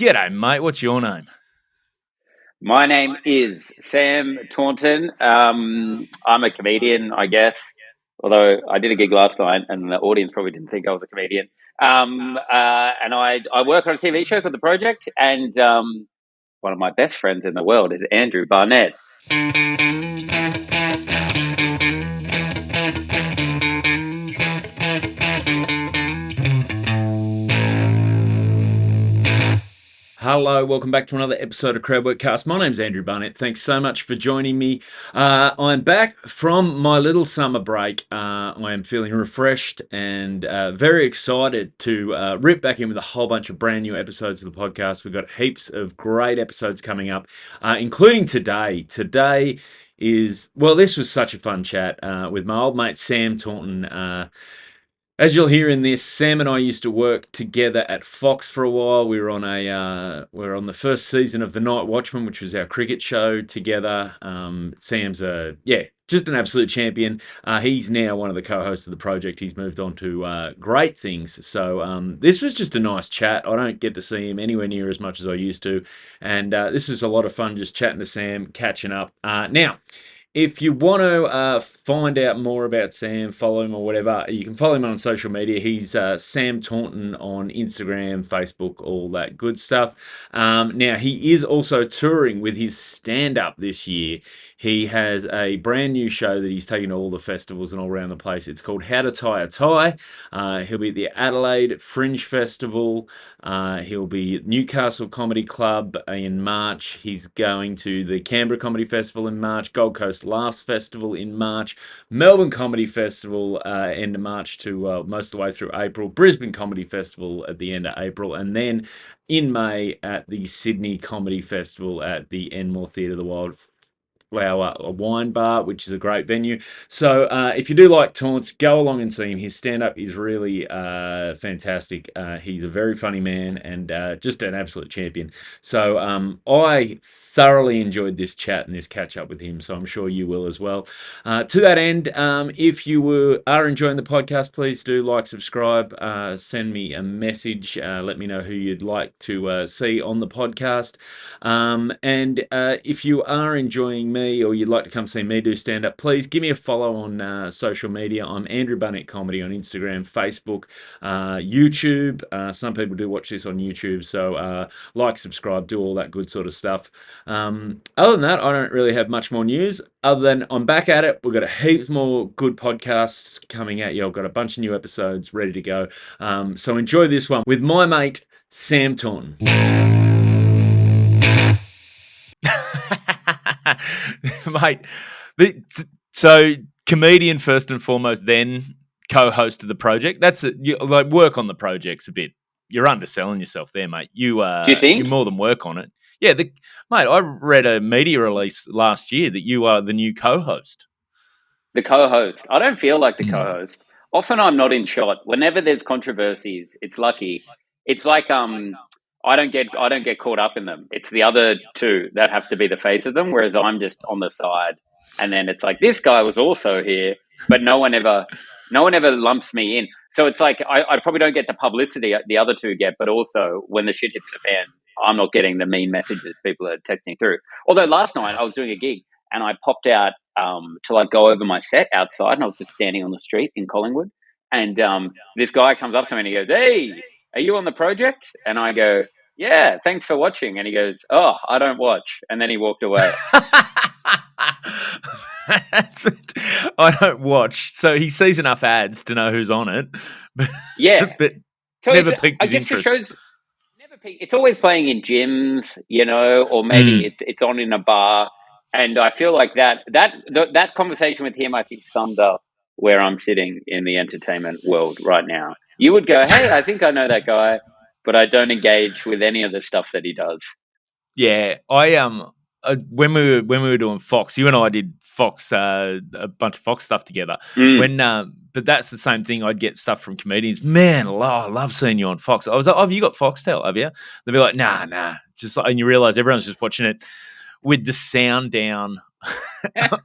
G'day, mate. What's your name? My name is Sam Taunton. I'm a comedian, I guess, although I did a gig last night and the audience probably didn't think I was a comedian. And I work on a TV show called The Project, and one of my best friends in the world is Andrew Barnett. Hello, welcome back to another episode of Crowdworkcast. My name's Andrew Barnett. Thanks so much for joining me. I'm back from my little summer break. I am feeling refreshed and very excited to rip back in with a whole bunch of brand new episodes of the podcast. We've got heaps of great episodes coming up, including today. Today is, well, this was such a fun chat with my old mate Sam Taunton. As you'll hear in this, Sam and I used to work together at Fox for a while. We were on the first season of The Night Watchman, which was our cricket show together. Sam's just an absolute champion. He's now one of the co-hosts of the project. He's moved on to great things. So this was just a nice chat. I don't get to see him anywhere near as much as I used to, and this was a lot of fun just chatting to Sam, catching up. Now, if you want to find out more about Sam, follow him or whatever, you can follow him on social media. He's Sam Taunton on Instagram, Facebook, all that good stuff. Now, he is also touring with his stand-up this year. He has a brand new show that he's taking to all the festivals and all around the place. It's called How to Tie a Tie. He'll be at the Adelaide Fringe Festival. He'll be at Newcastle Comedy Club in March. He's going to the Canberra Comedy Festival in March, Gold Coast Laughs Festival in March, Melbourne Comedy Festival end of March to most of the way through April, Brisbane Comedy Festival at the end of April, and then in May at the Sydney Comedy Festival at the Enmore Theatre of the Wildflower Wine Bar, which is a great venue. So if you do like taunts, go along and see him. His stand-up is really fantastic. He's a very funny man and just an absolute champion. So I thoroughly enjoyed this chat and this catch-up with him, so I'm sure you will as well. To that end, if you are enjoying the podcast, please do like, subscribe, send me a message, let me know who you'd like to see on the podcast. And if you are enjoying me or you'd like to come see me do stand-up, please give me a follow on social media. I'm Andrew Barnett Comedy on Instagram, Facebook, YouTube. Some people do watch this on YouTube, so like, subscribe, do all that good sort of stuff. Other than that, I don't really have much more news, other than I'm back at it. We've got a heap more good podcasts coming at you. I've got a bunch of new episodes ready to go. So enjoy this one with my mate, Sam Taunton. Mate, so comedian first and foremost, then co-host of the project. That's like work on the project's a bit. You're underselling yourself there, mate. Do you think? You more than work on it. Yeah, mate, I read a media release last year that you are the new co-host. The co-host. I don't feel like the co-host. Often I'm not in shot. Whenever there's controversies, it's lucky. It's like I don't get caught up in them. It's the other two that have to be the face of them, whereas I'm just on the side. And then it's like, this guy was also here, but no one ever lumps me in. So it's like I probably don't get the publicity the other two get, but also when the shit hits the fan, I'm not getting the mean messages people are texting through. Although last night I was doing a gig and I popped out to like go over my set outside, and I was just standing on the street in Collingwood, and this guy comes up to me and he goes, "Hey, are you on the project?" And I go, "Yeah, thanks for watching." And he goes, "Oh, I don't watch." And then he walked away. I don't watch. So he sees enough ads to know who's on it. But, yeah. But so never piqued his interest. It's always playing in gyms, or maybe it's on in a bar. And I feel like that conversation with him, I think, summed up where I'm sitting in the entertainment world right now. You would go, "Hey, I think I know that guy," but I don't engage with any of the stuff that he does. Yeah, when we were doing Fox, you and I did Fox, a bunch of Fox stuff together. But that's the same thing. I'd get stuff from comedians. Man, I love seeing you on Fox. I was like, "Oh, have you got Foxtel? Have you?" They'd be like, "Nah." Just and you realize everyone's just watching it with the sound down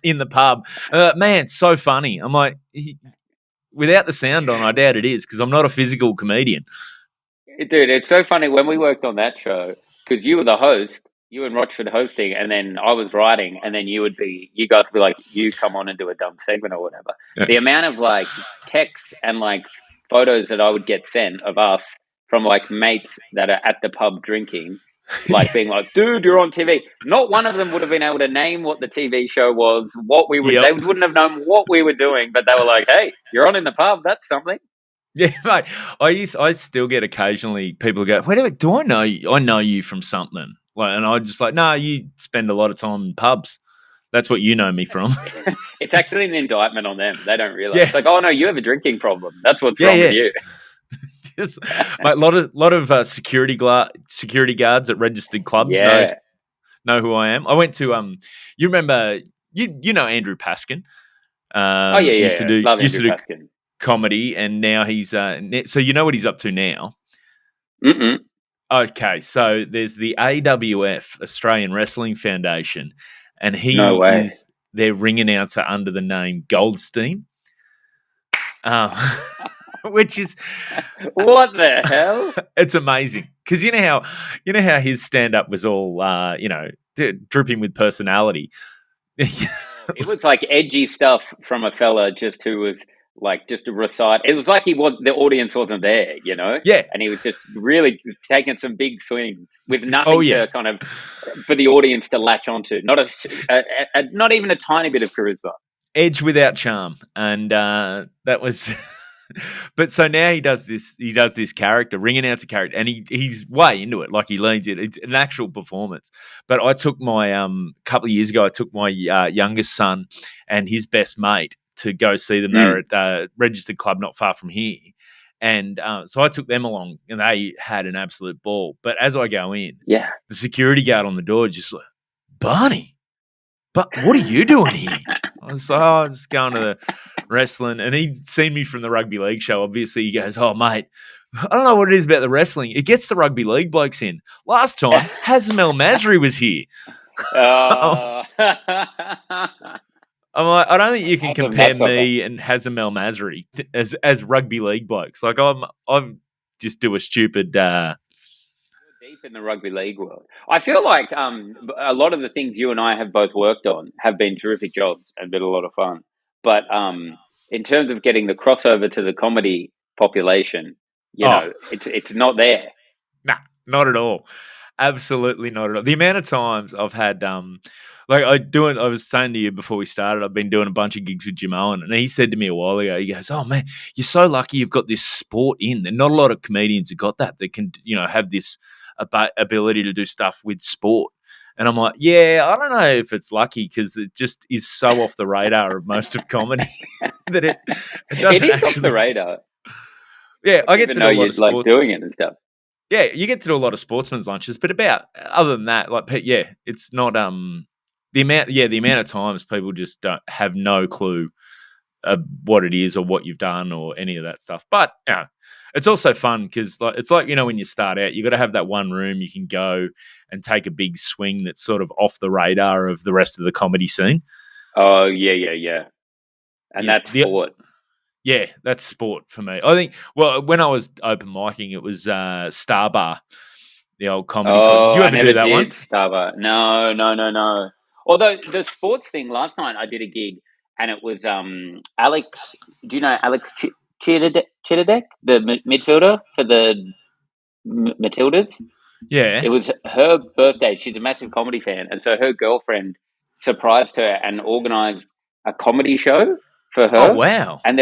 in the pub. Man, it's so funny. I'm like, without the sound on, I doubt it is, because I'm not a physical comedian. Dude, it's so funny. When we worked on that show, because you were the host, you and Rochford hosting, and then I was writing, and then you guys would be like, you come on and do a dumb segment or whatever. Yeah. The amount of like texts and like photos that I would get sent of us from like mates that are at the pub drinking, like being like, dude, you're on TV. Not one of them would have been able to name what the TV show was, they Yep. wouldn't have known what we were doing, but they were like, hey, you're on in the pub. That's something. Yeah, mate. I still get occasionally people go, wait, do I know you? I know you from something. Like, and I just like, no, you spend a lot of time in pubs. That's what you know me from. It's actually an indictment on them. They don't realize. Yeah, It's like, oh no, you have a drinking problem. That's what's yeah, wrong with yeah. you. Just, mate, lot of security guards at registered clubs Yeah. know who I am. I went to you remember you know Andrew Paskin. Oh yeah, Used to yeah. do Love used Andrew to do Paskin. comedy, and now he's so you know what he's up to now. Mm-mm. Okay, so there's the AWF, Australian Wrestling Foundation, and No he way. is their ring announcer under the name Goldstein, um, which is What the hell? it's amazing because you know how his stand up was all dripping with personality. It was like edgy stuff from a fella just who was like just to recite. It was like the audience wasn't there, Yeah. and he was just really taking some big swings with Oh nothing yeah. to kind of for the audience to latch onto. Not even a tiny bit of charisma. Edge without charm, and that was. But so now he does this character, ring announcer character, and he's way into it. Like he leans it. It's an actual performance. But I took my couple of years ago. I took my youngest son and his best mate to go see them. They were at the registered club not far from here, and so I took them along, and they had an absolute ball. But as I go in, Yeah. the security guard on the door just like, Barney, but what are you doing here? I was like, oh, just going to the wrestling. And he'd seen me from the rugby league show. Obviously, he goes, oh, mate, I don't know what it is about the wrestling. It gets the rugby league blokes in. Last time, Hazem El Masri was here. I'm like, I don't think you can compare That's not bad. me and Hazem El Masri as rugby league blokes. Like, I'm just do a stupid. Deep in the rugby league world. I feel like a lot of the things you and I have both worked on have been terrific jobs and been a lot of fun. But in terms of getting the crossover to the comedy population, Oh, it's not there. nah, not at all. Absolutely not at all. The amount of times I've had, I was saying to you before we started, I've been doing a bunch of gigs with Jim Owen, and he said to me a while ago, he goes, oh man, you're so lucky you've got this sport in. There's not a lot of comedians who got that can, have this ability to do stuff with sport. And I'm like, yeah, I don't know if it's lucky because it just is so off the radar of most of comedy that it It doesn't is off the actually. radar. Yeah, I I didn't get even to know do a lot you'd of like sports. doing it and stuff. Yeah, you get to do a lot of sportsman's lunches, but other than that, it's not the amount of times people just don't have no clue what it is or what you've done or any of that stuff. But it's also fun because it's like when you start out, you got to have that one room you can go and take a big swing that's sort of off the radar of the rest of the comedy scene. Oh yeah. And Yeah, that's sport. yeah, that's sport for me. I think. Well, when I was open micing, it was Star Bar, the old comedy club. Did Oh, you I ever do never that one? did Stava. No. Although the sports thing last night, I did a gig and it was Alex. Do you know Alex Chitterdek, the midfielder for the Matildas? Yeah. It was her birthday. She's a massive comedy fan, and so her girlfriend surprised her and organised a comedy show for Oh her. wow. And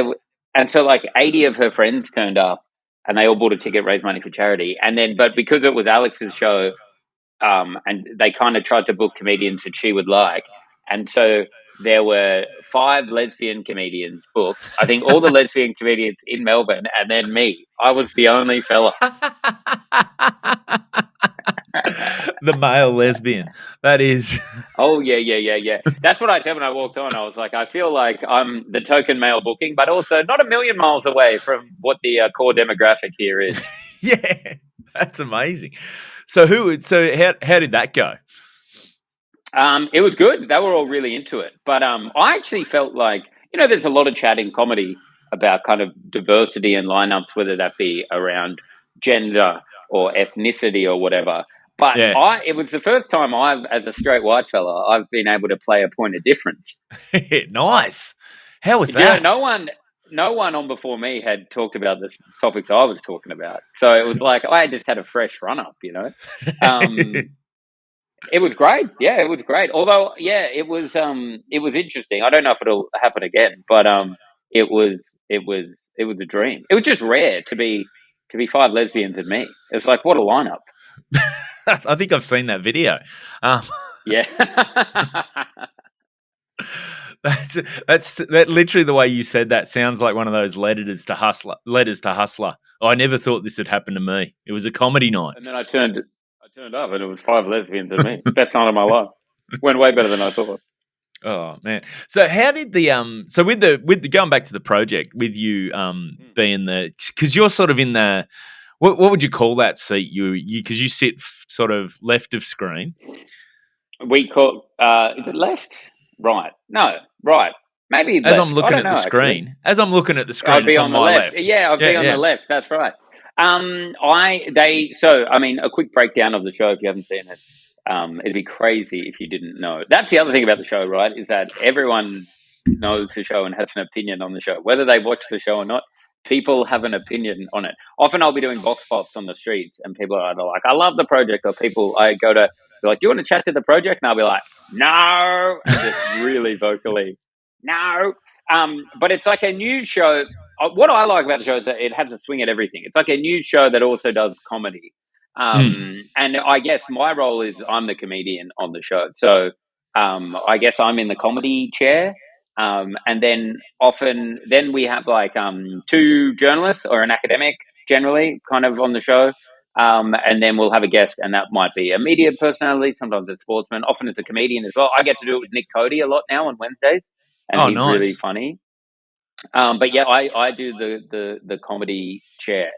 and so like 80 of her friends turned up, and they all bought a ticket, raised money for charity. And then, but because it was Alex's show, and they kind of tried to book comedians that she would like, and so there were 5 lesbian comedians booked. I think all the lesbian comedians in Melbourne, and then me. I was the only fella. The male lesbian. That is. Oh yeah. That's what I said when I walked on. I was like, I feel like I'm the token male booking, but also not a million miles away from what the core demographic here is. Yeah, that's amazing. So how did that go? It was good. They were all really into it, but I actually felt like there's a lot of chat in comedy about kind of diversity and lineups, whether that be around gender or ethnicity or whatever. But Yeah. it was the first time as a straight white fella, I've been able to play a point of difference. Nice. How was You know, that? no one on before me had talked about the topics I was talking about. So it was like I just had a fresh run up, you know. Um, it was great. Yeah, it was great. Although, yeah, it was interesting. I don't know if it'll happen again, but it was a dream. It was just rare to be five lesbians and me. It's like what a lineup. I think I've seen that video. Um, Yeah. that literally the way you said that sounds like one of those letters to hustler. Letters to hustler. I never thought this had happened to me. It was a comedy night. And then I turned up, and it was five lesbians and me. Best night of my life. Went way better than I thought. Oh man! So how did the so with the going back to the project with you Mm. being the because you're sort of in the what would you call that seat you because you sit sort of left of screen We call is it left, right? No, right. Maybe as I'm left. I looking don't at know the actually. screen as I'm looking at the I'd screen it's be on on the my left. left. Yeah, I'd be Yeah, on the yeah. left. That's right. I mean, a quick breakdown of the show if you haven't seen it. It'd be crazy if you didn't know. That's the other thing about the show, right? Is that everyone knows the show and has an opinion on the show, whether they watch the show or not. People have an opinion on it. Often, I'll be doing box pops on the streets, and people are either like, "I love the project," or people I go to be like, "Do you want to chat to the project?" And I'll be like, "No," and just really vocally, "No." But it's like a news show. What I like about the show is that it has a swing at everything. It's like a news show that also does comedy. Mm. And I guess my role is I'm the comedian on the show. So I guess I'm in the comedy chair. And then often, then we have like two journalists or an academic generally kind of on the show. And then we'll have a guest, and that might be a media personality, sometimes a sportsman, often it's a comedian as well. I get to do it with Nick Cody a lot now on Wednesdays, and Oh, he's really nice. funny. But yeah, I do the comedy chair,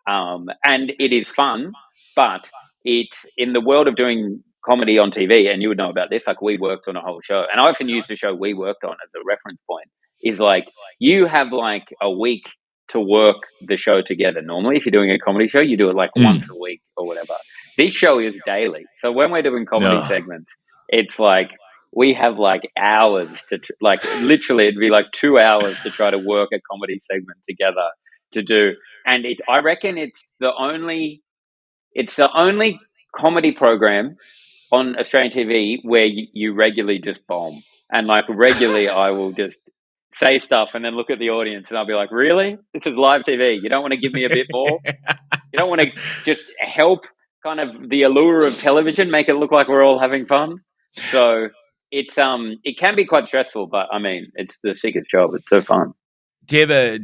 and it is fun. But it's in the world of doing comedy on TV, and you would know about this. Like we worked on a whole show, and I often use the show we worked on as a reference point. Is like you have like a week to work the show together. Normally, if you're doing a comedy show, you do it like once Mm. a week or whatever. This show is daily, so when we're doing comedy No. segments, it's like we have like hours to like literally it'd be like 2 hours to try to work a comedy segment together to do, and I reckon it's the only comedy program on Australian TV where you regularly just bomb, and like regularly I will just say stuff and then look at the audience and I'll be like, really, this is live TV, you don't want to give me a bit more, you don't want to just help kind of the allure of television make it look like we're all having fun. So it can be quite stressful, but I mean it's the sickest job. It's so fun. Do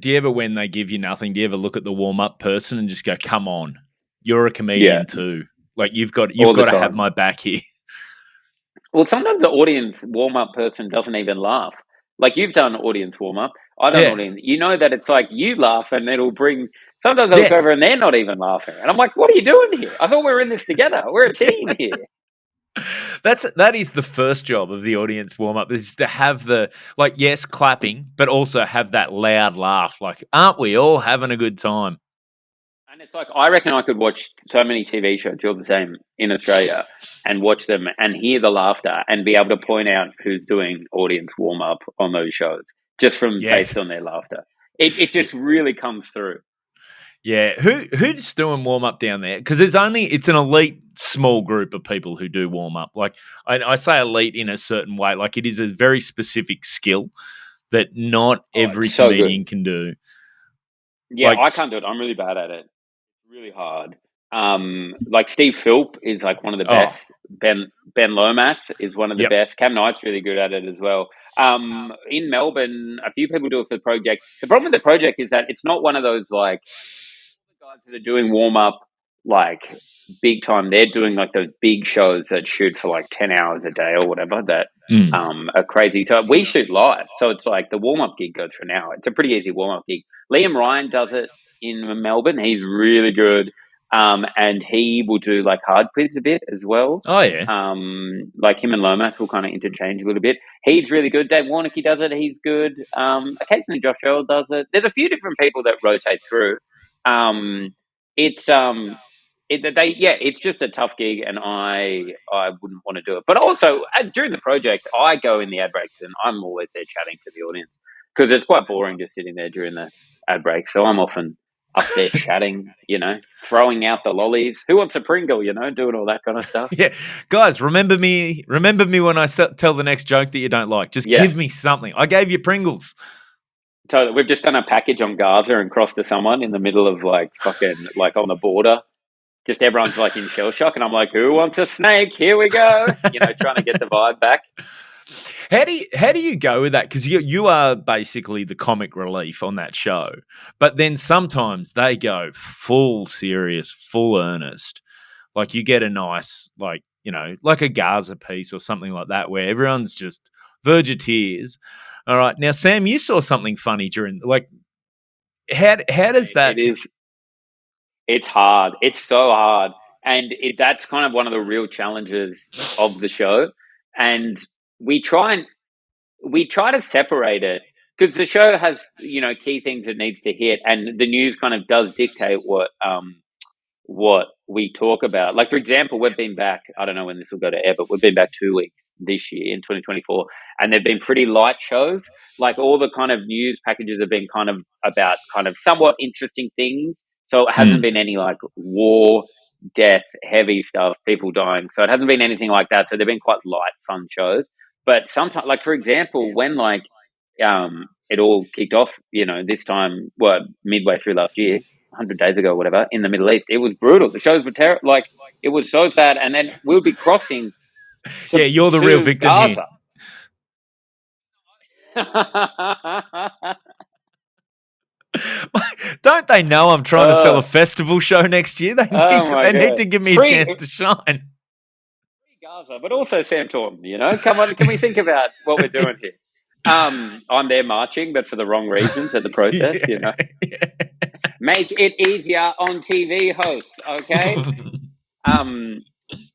you ever when they give you nothing, do you ever look at the warm up person and just go, "Come on, you're a Yeah, comedian too. Like you've all the got to have time. my back here." Well, sometimes the audience warm up person doesn't even laugh. Like you've done audience warm up, I done Yeah. audience. You know that it's like you laugh and it'll bring. Sometimes I look over Yes. and they're not even laughing, and I'm like, "What are you doing here? I thought we were in this together. We're a team here." That is the first job of the audience warm up is to have the like yes clapping, but also have that loud laugh. Like, aren't we all having a good time? And it's like I reckon I could watch so many TV shows, you're the same in Australia, and watch them and hear the laughter and be able to point out who's doing audience warm up on those shows just from Yes. based on their laughter. It just really comes through. Yeah. Who's doing warm up down there? Because it's an elite small group of people who do warm up. Like I say elite in a certain way. Like it is a very specific skill that not Oh, every it's so comedian good. can do. Yeah, Like I can't do it. I'm really bad at it. It's really hard. Like Steve Philp is like one of the oh, best. Ben Lomas is one of the yep. best. Cam Knight's really good at it as well. In Melbourne, a few people do it for the project. The problem with the project is that it's not one of those like the guys that are doing warm up like big time. They're doing like those big shows that shoot for like 10 hours a day or whatever that Mm. are crazy. So we shoot live, so it's like the warm up gig goes for an hour. It's a pretty easy warm up gig. Liam Ryan does it in Melbourne. He's really good, and he will do like hard quiz a bit as well. Oh yeah. Like him and Lomas will kind of interchange a little bit. He's really good. Dave Warnocky does it. He's good. Occasionally Josh Earl does it. There's a few different people that rotate through. Um, it's it's just a tough gig, and I wouldn't want to do it. But also during the project, I go in the ad breaks, and I'm always there chatting to the audience because it's quite boring just sitting there during the ad break. So I'm often up there chatting, throwing out the lollies. Who wants a Pringle? Doing all that kind of stuff. Yeah, guys, remember me. Remember me when I tell the next joke that you don't like. Just Yeah, give me something. I gave you Pringles. totally. We've just done a package on Gaza and crossed to someone in the middle of like fucking like on the border. Just everyone's like in shell shock, and I'm like, "Who wants a snake? Here we go!" Trying to get the vibe back. How do you go with that? Because you are basically the comic relief on that show, but then sometimes they go full serious, full earnest. Like you get a nice like a Gaza piece or something like that where everyone's just verge of tears. All right, now Sam, you saw something funny during how does It that? is. It's hard. It's so hard, and that's kind of one of the real challenges of the show. And we try and we try to separate it because the show has key things it needs to hit, and the news kind of does dictate what we talk about. Like, for example, we've been back, I don't know when this will go to air, but we've been back 2 weeks this year in 2024, and they've been pretty light shows. Like, all the kind of news packages have been kind of about kind of somewhat interesting things. So it hasn't Mm, been any like war, death, heavy stuff, people dying. So it hasn't been anything like that. So they've been quite light, fun shows. But sometimes, like, for example, when like it all kicked off, this time, midway through last year, 100 days ago, whatever, in the Middle East. It was brutal. The shows were terrible. Like, it was so sad. And then we would be crossing yeah, you're the real to victim here. Gaza. Don't they know I'm trying to sell a uh, festival show next year? They need oh to, my they need God. to give me a Free chance to shine. Gaza, but also Sam Taunton, Come on, can we think about what we're doing here? I'm there marching, but for the wrong reasons at the protest, Yeah. Make it easier on TV hosts, okay? Um,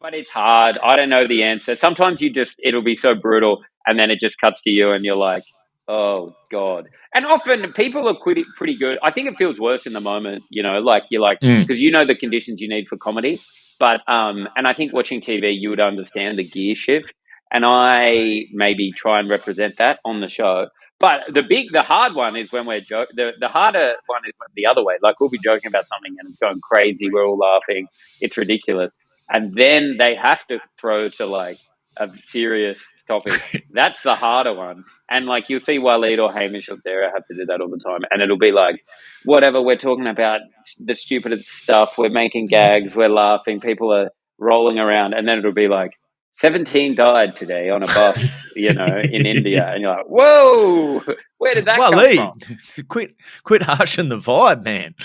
but it's hard. I don't know the answer. Sometimes it'll be so brutal, and then it just cuts to you, and you're like, oh God. And often people are pretty good. I think it feels worse in the moment, like you're like, Mm. because the conditions you need for comedy. But, and I think watching TV, you would understand the gear shift. And I maybe try and represent that on the show. But the hard one is when we're joking. The harder one is the other way. Like, we'll be joking about something and it's going crazy. We're all laughing. It's ridiculous. And then they have to throw to like a serious topic. That's the harder one. And like, you'll see Waleed or Hamish or Sarah have to do that all the time. And it'll be like, whatever, we're talking about the stupidest stuff. We're making gags. We're laughing. People are rolling around. And then it'll be like, 17 died today on a bus, in India. And you're like, whoa, where did that Well, come from? Lee, quit harshing the vibe, man.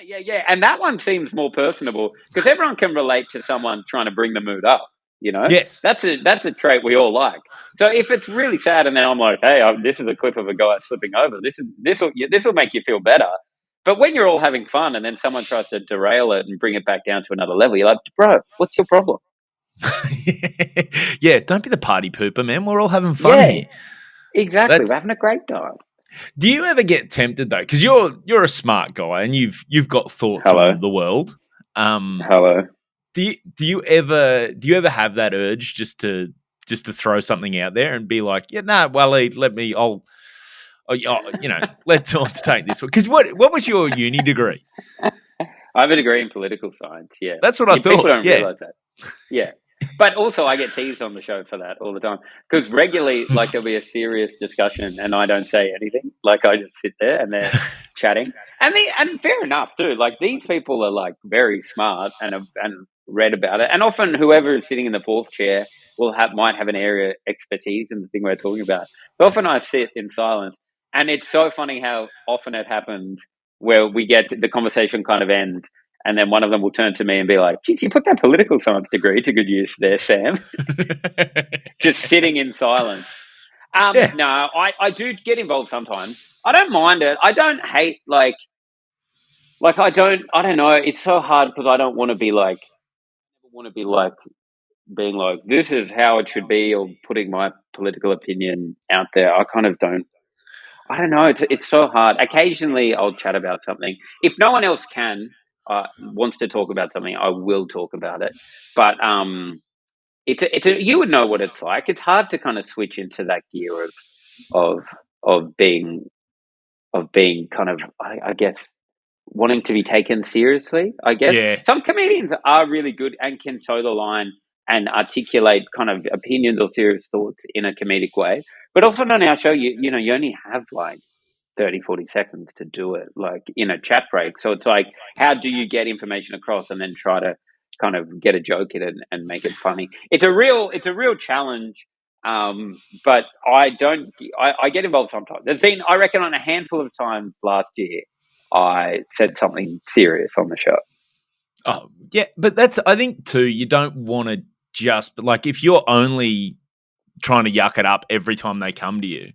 Yeah. And that one seems more personable because everyone can relate to someone trying to bring the mood up. Yes. That's a trait we all like. So if it's really sad, and then I'm like, hey, this is a clip of a guy slipping over. This will make you feel better. But when you're all having fun, and then someone tries to derail it and bring it back down to another level, you're like, bro, what's your problem? Yeah, don't be the party pooper, man. We're all having fun Yeah, here. exactly. That's We're having a great time. Do you ever get tempted though? Because you're a smart guy and you've got thoughts Hello, on the world. Um, hello. do you ever have that urge just to throw something out there and be like, yeah, nah, Waleed, let Taunts take this one. Because what was your uni degree? I have a degree in political science. Yeah, That's what I people thought. don't Yeah. realize that. Yeah. But also, I get teased on the show for that all the time because regularly, like, there'll be a serious discussion and I don't say anything. Like, I just sit there and they're chatting, and fair enough too. Like, these people are like very smart and and read about it, and often whoever is sitting in the fourth chair might have an area of expertise in the thing we're talking about. So often I sit in silence, and it's so funny how often it happens where the conversation kind of ends, and then one of them will turn to me and be like, geez, you put that political science degree to good use there, Sam. Just sitting in silence. Yeah. No, I do get involved sometimes. I don't mind it. I don't hate, I don't know. It's so hard because I don't want to be like, being like, this is how it should be, or putting my political opinion out there. I kind of don't. I don't know. It's so hard. Occasionally, I'll chat about something if no one else can. wants to talk about something, I will talk about it. But you would know what it's like. It's hard to kind of switch into that gear of of being being kind of, I guess, wanting to be taken seriously. I guess Yeah. some comedians are really good and can toe the line and articulate kind of opinions or serious thoughts in a comedic way. But often on our show, you only have like 30, 40 seconds to do it, like in a chat break. So it's like, how do you get information across and then try to kind of get a joke in it and make it funny? It's a real challenge. But I get involved sometimes. There's been, I reckon, on a handful of times last year, I said something serious on the show. Oh, yeah. But that's, I think, too, you don't want to just, like, if you're only trying to yuck it up every time they come to you,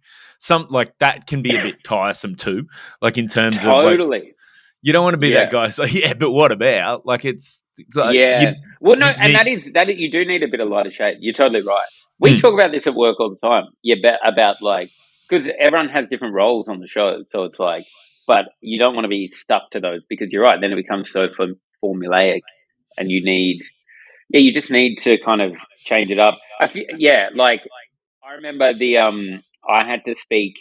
like that can be a bit tiresome too. Like in terms of like, Totally. you don't want to be that Yeah. guy. So yeah, but what about? Like it's like Yeah. Well, no, you and need. you do need a bit of lighter shade. You're totally right. We Mm, talk about this at work all the time. Yeah, about like, because everyone has different roles on the show, so it's like, but you don't want to be stuck to those because you're right. Then it becomes so formulaic, and you just need to kind of change it up. Yeah, like I remember I had to speak.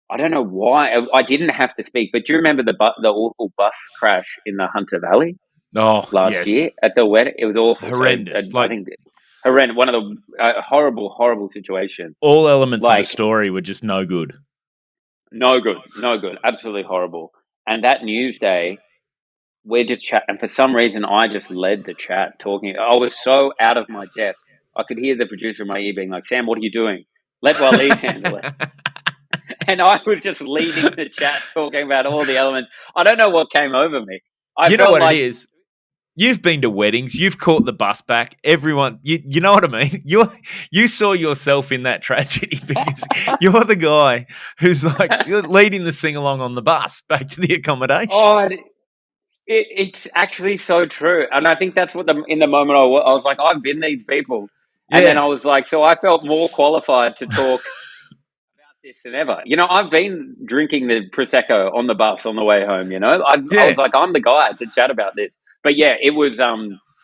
I don't know why I didn't have to speak, but do you remember the awful bus crash in the Hunter Valley oh last yes, year at the wedding? It was awful. So horrendous. I Like think horrendous. One of the horrible, horrible situation. all elements of the Like story were just no good. no good, no good, absolutely horrible. And that news day, we're just chatting. And for some reason, I just led the chat talking. I was so out of my depth. I could hear the producer in my ear being like, "Sam, what are you doing? Let Waleed handle it." And I was just leading the chat, talking about all the elements. I don't know what came over me. I You know felt what it like, is? You've been to weddings. You've caught the bus back. Everyone, you know what I mean. You saw yourself in that tragedy because you're the guy who's like you're leading the sing along on the bus back to the accommodation. oh, it's actually so true. And I think that's what in the moment I was like, I've been these people. And then Yeah, I was like, so I felt more qualified to talk about this than ever. I've been drinking the Prosecco on the bus on the way home, I was yeah. like, I'm the guy to chat about this. But yeah, it was,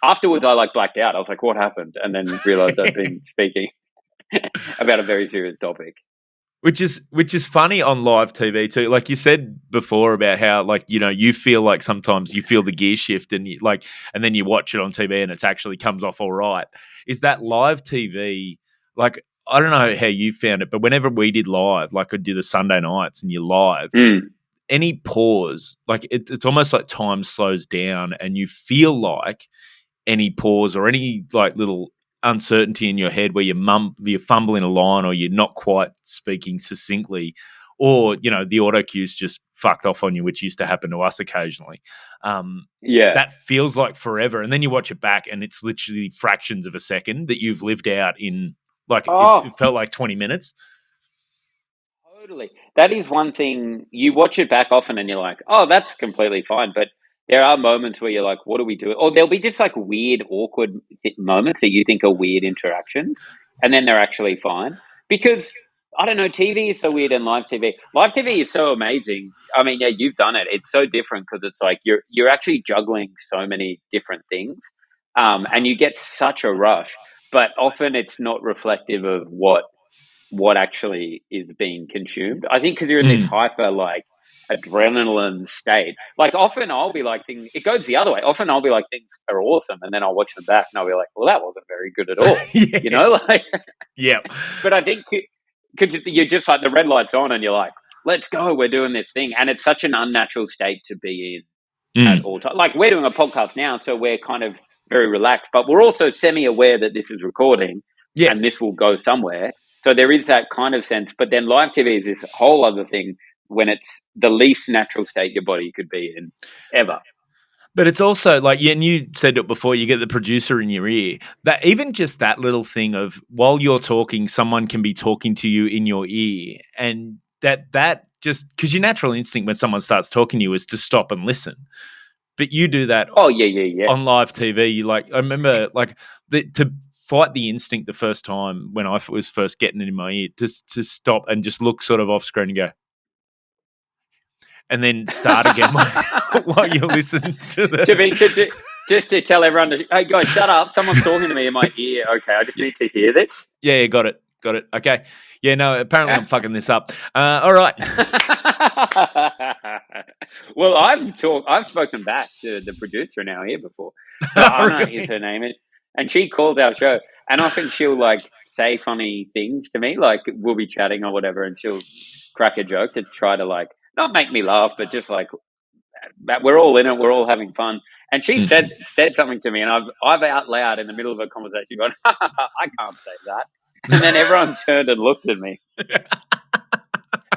afterwards I like blacked out. I was like, what happened? And then realized I'd been speaking about a very serious topic. Which is funny on live TV too. Like you said before about how like you feel like sometimes you feel the gear shift and and then you watch it on TV and it actually comes off all right. Is that live TV? Like I don't know how you found it, but whenever we did live, like I do the Sunday nights and you're live, Mm, any pause, like it's almost like time slows down and you feel like any pause or any like little uncertainty in your head where you're fumbling a line or you're not quite speaking succinctly, or the auto cue's just fucked off on you, which used to happen to us occasionally. Um, yeah. that feels like forever, and then you watch it back, and it's literally fractions of a second that you've lived out in. Like it Oh, felt like 20 minutes. totally. That is one thing. You watch it back often and you're like, oh, that's completely fine. But there are moments where you're like, what do we do? Or there'll be just like weird, awkward moments that you think are weird interactions. And then they're actually fine. Because I don't know, TV is so weird and live TV. Live TV is so amazing. I mean, yeah, you've done it. It's so different because it's like you're actually juggling so many different things. And you get such a rush. But often it's not reflective of what actually is being consumed. I think because you're in this Mm. hyper like adrenaline state. Like often I'll be like, it goes the other way. Often I'll be like, things are awesome, and then I'll watch them back and I'll be like, well, that wasn't very good at all. You Yeah. know, like. Yep. But I think because you're just like the red light's on, and you're like, let's go, we're doing this thing, and it's such an unnatural state to be in at Mm. all times. Like we're doing a podcast now, so we're kind of very relaxed, but we're also semi-aware that this is recording and Yes. this will go somewhere. So there is that kind of sense. But then live TV is this whole other thing when it's the least natural state your body could be in ever. But it's also like, yeah, and you said it before, you get the producer in your ear. That even just that little thing of while you're talking, someone can be talking to you in your ear. And that just because your natural instinct when someone starts talking to you is to stop and listen. But you do that Oh yeah, yeah, yeah. on live TV. You like, I remember like to fight the instinct the first time when I was first getting it in my ear, to stop and just look sort of off screen and go, and then start again while you listen to just to tell everyone, hey guys, shut up! Someone's talking to me in my ear. Okay, I just need to hear this. Yeah, got it. Okay. Yeah, no, apparently I'm fucking this up. All right. Well, I've spoken back to the producer now here before. So Oh, Anna really? is her name, and she calls our show, and often she'll like say funny things to me, like we'll be chatting or whatever, and she'll crack a joke to try to like not make me laugh, but just like that we're all in it, we're all having fun. And she said something to me, and I've out loud in the middle of a conversation gone, I can't say that. And then everyone turned and looked at me,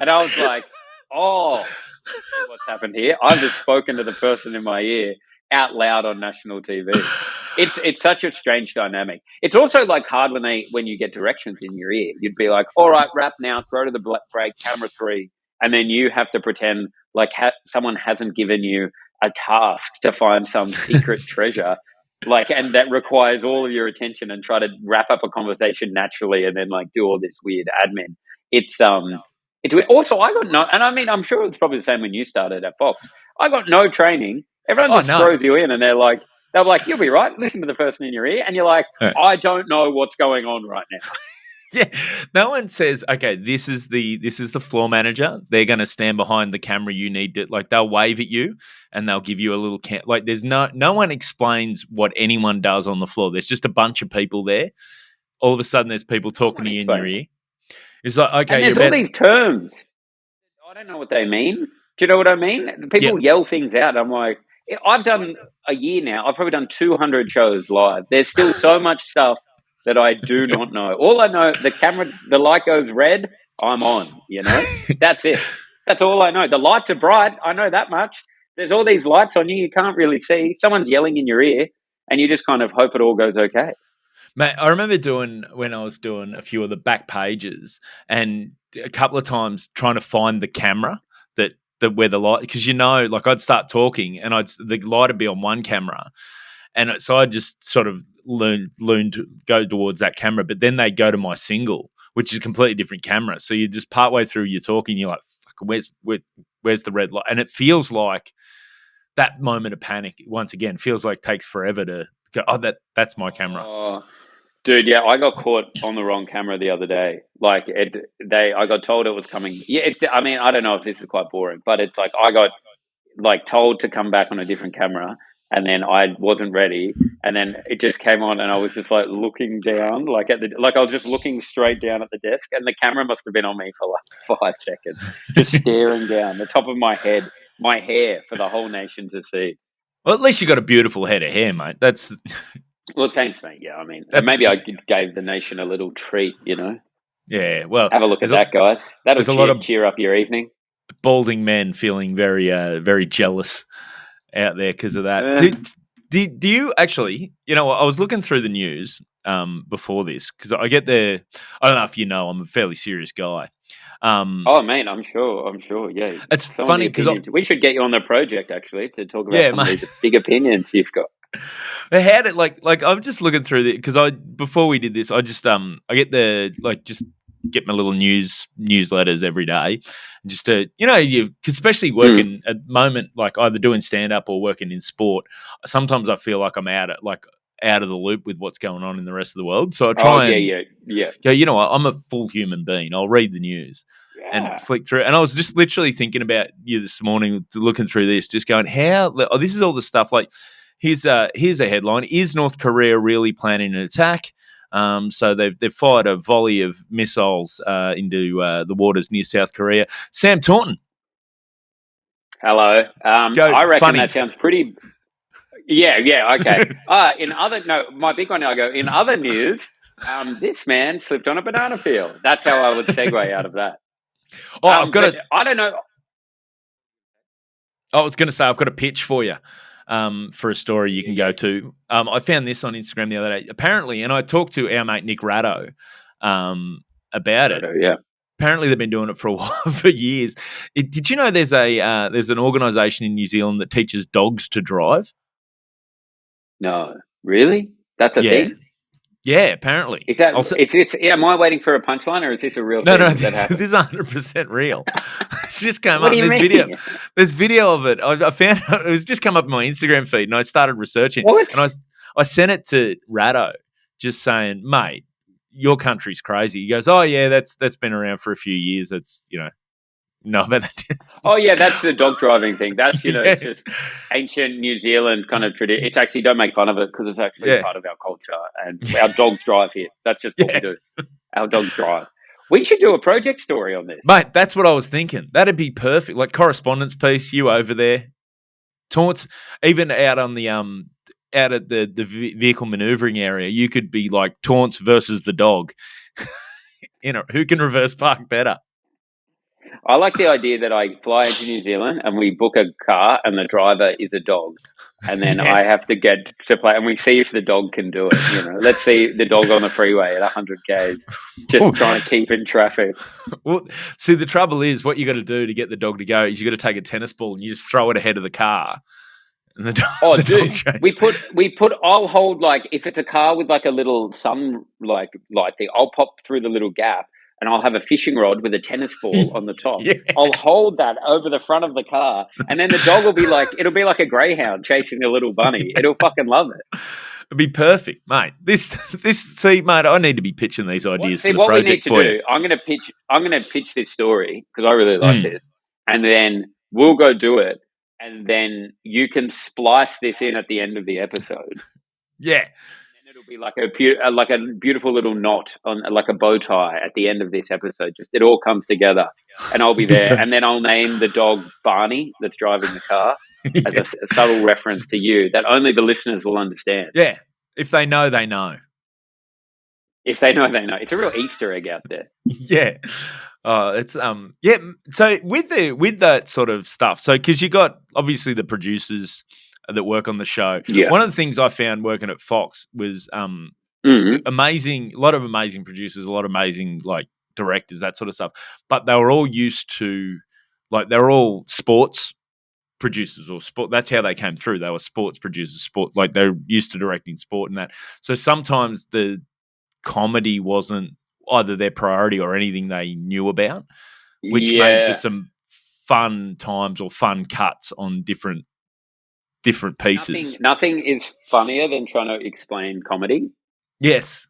and I was like, oh, what's happened here? I've just spoken to the person in my ear out loud on national TV. It's such a strange dynamic. It's also like hard when you get directions in your ear. You'd be like, all right, rap now, throw to the break, camera 3, and then you have to pretend like someone hasn't given you a task to find some secret treasure, like, and that requires all of your attention, and try to wrap up a conversation naturally, and then like do all this weird admin. It's also, I got no, and I mean, I'm sure it's probably the same when you started at Fox. I got no training. Everyone Oh, just no. throws you in, and they're like, you'll be right. Listen to the person in your ear, and you're like, I don't know what's going on right now. Yeah, no one says, okay, this is the floor manager. They're going to stand behind the camera. You need to, like, they'll wave at you and they'll give you a little like. There's no one explains what anyone does on the floor. There's just a bunch of people there. All of a sudden, there's people talking to you in your ear. It's like, okay, and there's all these terms. I don't know what they mean. Do you know what I mean? People yell things out. I'm like, I've done a year now. I've probably done 200 shows live. There's still so much stuff that I do not know. All I know, the light goes red, I'm on, you know? That's it. That's all I know. The lights are bright. I know that much. There's all these lights on you. You can't really see. Someone's yelling in your ear, and you just kind of hope it all goes okay. Mate, I remember when I was doing a few of the back pages, and a couple of times trying to find the camera that where the light, because like I'd start talking and the light would be on one camera, and so I'd just sort of learn to go towards that camera, but then they go to my single, which is a completely different camera. So you just partway through you're talking, you're like, fuck, where's the red light? And it feels like that moment of panic once again feels like takes forever to go, oh, that's my camera. Oh. Dude, yeah, I got caught on the wrong camera the other day. Like, I got told it was coming. Yeah, I mean, I don't know if this is quite boring, but it's like I got like told to come back on a different camera, and then I wasn't ready, and then it just came on, and I was just like looking down, like I was just looking straight down at the desk, and the camera must have been on me for like 5 seconds, just staring down the top of my head, my hair for the whole nation to see. Well, at least you got a beautiful head of hair, mate. That's. Well, thanks, mate. Yeah, I mean, maybe I gave the nation a little treat, you know? Yeah, well. Have a look at that, guys. That'll cheer up your evening. Balding men feeling very, very jealous out there because of that. Do you actually, I was looking through the news before this because I don't know if you know, I'm a fairly serious guy. Oh, mate, I'm sure. Yeah. It's funny because we should get you on the project, actually, to talk about some of these big opinions you've got. How did like I'm just looking through it because before we did this I just I get just get my little newsletters every day just to especially working at the moment, like either doing stand up or working in sport, sometimes I feel like I'm out of the loop with what's going on in the rest of the world, so I try go, you know what, I'm a full human being, I'll read the news and flick through. And I was just literally thinking about you this morning, looking through this, just going, this is all the stuff like. Here's a headline: is North Korea really planning an attack? So they've fired a volley of missiles into the waters near South Korea. Sam Taunton. Hello. I reckon that sounds pretty. Yeah. Okay. My big one. I go in other news. This man slipped on a banana peel. That's how I would segue out of that. Oh, I don't know. I was going to say I've got a pitch for you. For a story you can go to. I found this on Instagram the other day. Apparently, and I talked to our mate Nick Ratto about it. Yeah. Apparently, they've been doing it for a while, for years. Did you know there's an organisation in New Zealand that teaches dogs to drive? No, really? That's a thing? Yeah, apparently. Is that it's this? Am I waiting for a punchline, or is this a real No, thing that this happened? is 100% real. It's just come What up. do you There's video. mean? There's video of it. I found it was just come up in my Instagram feed, and I started researching. What? And I sent it to Rado, just saying, mate, your country's crazy. He goes, oh yeah, that's been around for a few years. That's no, but Oh yeah, that's the dog driving thing. That's yeah, it's just ancient New Zealand kind of tradition. It's actually, don't make fun of it because it's actually yeah, part of our culture, and our dogs drive here. That's just what we yeah, do. Our dogs drive. We should do a project story on this. mate. That's what I was thinking. That'd be perfect. Like correspondence piece. You over there, taunts, even out on the out at the vehicle maneuvering area. You could be like taunts versus the dog. Who can reverse park better? I like the idea that I fly into New Zealand and we book a car and the driver is a dog. And then I Yes. have to get to play and we see if the dog can do it. Let's see the dog on the freeway at 100 Ks, just trying to keep in traffic. Well, see, the trouble is what you got to do to get the dog to go is you got to take a tennis ball and you just throw it ahead of the car. And the dog, Oh, the dog dude, we chases. put. I'll hold like if it's a car with like a little sun like light thing. I'll pop through the little gap, and I'll have a fishing rod with a tennis ball on the top. Yeah. I'll hold that over the front of the car, and then the dog will be like, it'll be like a greyhound chasing a little bunny. It'll fucking love it. It'd be perfect, mate. See, mate, I need to be pitching these ideas for the What we need project to for do? you. I'm gonna pitch this story because I really like Mm. this, and then we'll go do it, and then you can splice this in at the end of the episode. Yeah. And it'll be like a beautiful little knot on like a bow tie at the end of this episode. Just it all comes together, and I'll be It'd be there, and perfect. then I'll name the dog Barney that's driving the car as Yeah. a subtle reference to you that only the listeners will understand. Yeah. If they know, they know. If they know, they know. It's a real Easter egg out there. Yeah. It's yeah. So with that sort of stuff, so because you got obviously the producers that work on the show. Yeah. One of the things I found working at Fox was Mm-hmm. amazing, a lot of amazing producers, a lot of amazing like directors, that sort of stuff. But they were all used to like they were all sports producers or sport. That's how they came through. They were sports producers, sport like they're used to directing sport and that. So sometimes the comedy wasn't either their priority or anything they knew about, which made for Yeah. some fun times or fun cuts on different pieces. Nothing is funnier than trying to explain comedy. Yes.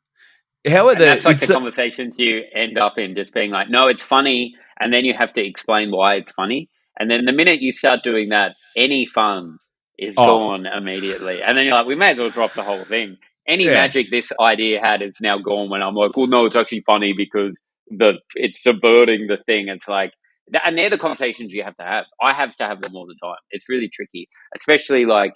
How are And that's like is the conversations you end up in, just being like, no, it's funny. And then you have to explain why it's funny. And then the minute you start doing that, any fun is oh gone immediately. And then you're like, we may as well drop the whole thing. Any yeah magic this idea had is now gone when I'm like, well, no, it's actually funny because it's subverting the thing. It's like, and they're the conversations you have to have. I have to have them all the time. It's really tricky, especially like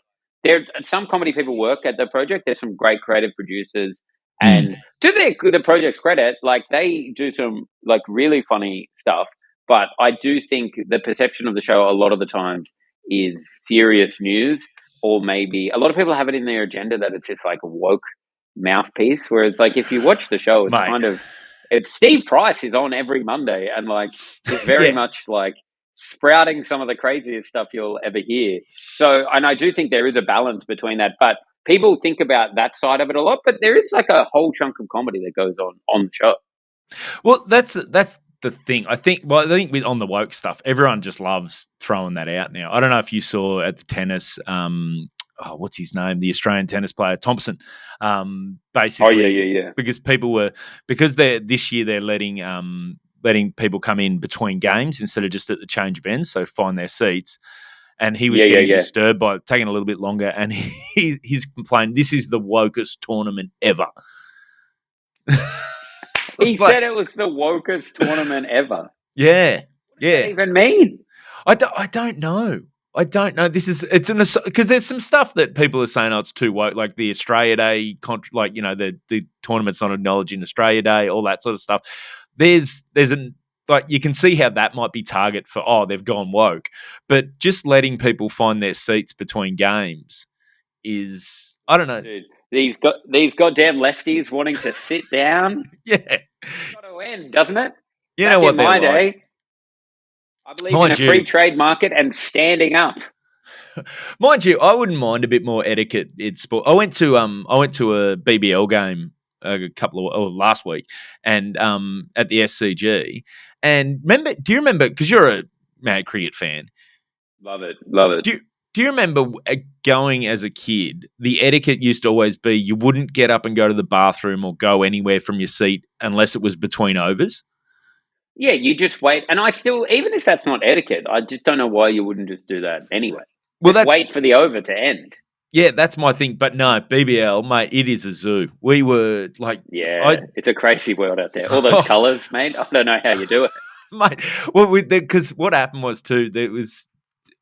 some comedy people work at the project. There's some great creative producers, mm, and to the project's credit, like they do some like really funny stuff. But I do think the perception of the show a lot of the times is serious news, or maybe a lot of people have it in their agenda that it's just like a woke mouthpiece. Whereas, like if you watch the show, it's mate. kind of it's Steve Price is on every Monday and like is very Yeah. much like sprouting some of the craziest stuff you'll ever hear. So, and I do think there is a balance between that, but people think about that side of it a lot, but there is like a whole chunk of comedy that goes on the show. Well, that's the thing. I think with on the woke stuff, everyone just loves throwing that out now. I don't know if you saw at the tennis, what's his name? The Australian tennis player Thompson. Oh yeah, Basically, yeah, yeah. because they're this year they're letting people come in between games instead of just at the change of ends, so find their seats. And he was Yeah, yeah, getting yeah. disturbed by it, taking a little bit longer. And he's complained, this is the wokest tournament ever. He It's like, said it was the wokest tournament ever. yeah, What does that yeah. even mean? I don't know. I don't know. Because there's some stuff that people are saying, oh, it's too woke, like the Australia Day, like the tournament's not acknowledging Australia Day, all that sort of stuff. There's an like you can see how that might be target for they've gone woke, but just letting people find their seats between games is I don't know. Dude, these goddamn lefties wanting to sit down. Yeah, It's got to end, doesn't it? you know Back in what they're my like, day, I believed in a mind free you. trade market and standing up. Mind you, I wouldn't mind a bit more etiquette in sport. I went to a BBL game last week, and at the SCG. And do you remember? Because you're a mad cricket fan. Love it, love it. Do you remember going as a kid? The etiquette used to always be you wouldn't get up and go to the bathroom or go anywhere from your seat unless it was between overs. Yeah, you just wait. And I still, even if that's not etiquette, I just don't know why you wouldn't just do that anyway. Well, Just wait for the over to end. Yeah, that's my thing. But no, BBL, mate, it is a zoo. We were like, Yeah, it's a crazy world out there. All those colours, mate. I don't know how you do it, mate. Well, because what happened was too,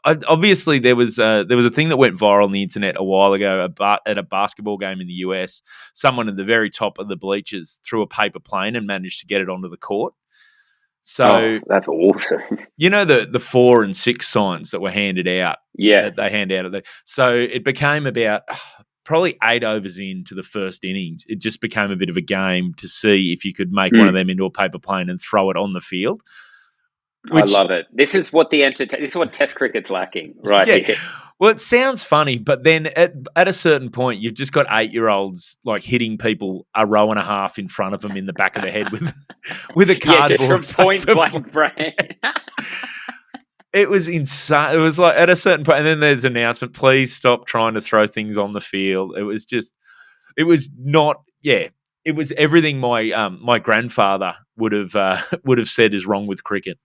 obviously there was a thing that went viral on the internet a while ago at a basketball game in the US. Someone at the very top of the bleachers threw a paper plane and managed to get it onto the court. So that's awesome. You know the 4 and 6 signs that were handed out. Yeah, that they hand out at the. So it became about probably 8 overs into the first innings. It just became a bit of a game to see if you could make one of them into a paper plane and throw it on the field. I love it. This is what this is what Test cricket's lacking, right here. Well, it sounds funny, but then at a certain point, you've just got 8-year-olds like hitting people a row and a half in front of them in the back of the head with a cardboard. Yeah, just from point blank brain. It was insane. It was like at a certain point, and then there's an announcement: please stop trying to throw things on the field. It was not. Yeah, it was everything my grandfather would have said is wrong with cricket.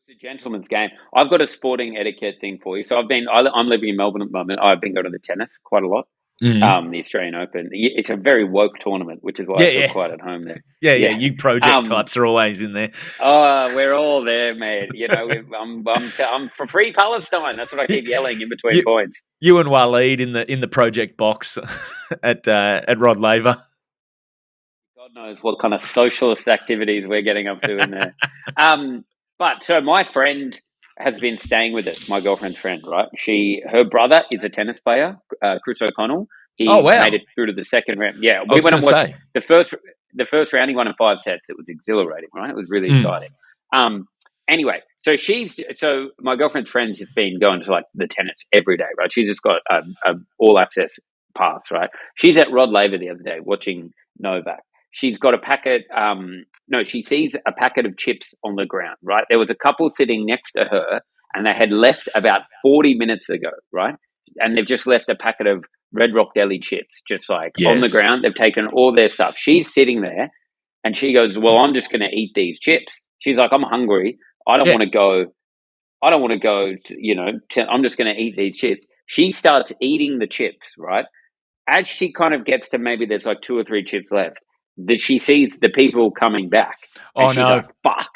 It's a gentleman's game. I've got a sporting etiquette thing for you. So I'm living in Melbourne at the moment. I've been going to the tennis quite a lot. Mm-hmm. The Australian Open. It's a very woke tournament, which is why I feel quite at home there. Yeah. You project types are always in there. Oh, we're all there, mate. You know, I'm for free Palestine. That's what I keep yelling in between points. You and Waleed in the project box at Rod Laver. God knows what kind of socialist activities we're getting up to in there. But so my friend has been staying with us, my girlfriend's friend, right? Her brother is a tennis player, Chris O'Connell. He made it through to the second round. Yeah, we went and watched the first round. He won in 5 sets. It was exhilarating, right? It was really exciting. Anyway, so my girlfriend's friend has been going to like the tennis every day, right? She's just got a all access pass, right? She's at Rod Laver the other day watching Novak. She's got a packet. She sees a packet of chips on the ground, right? There was a couple sitting next to her, and they had left about 40 minutes ago, right? And they've just left a packet of Red Rock Deli chips, just like on the ground. They've taken all their stuff. She's sitting there, and she goes, "Well, I'm just going to eat these chips." She's like, "I'm hungry. I don't want to go. I'm just going to eat these chips." She starts eating the chips, right? As she kind of gets to maybe there's like 2 or 3 chips left, that she sees the people coming back. And she's like, fuck.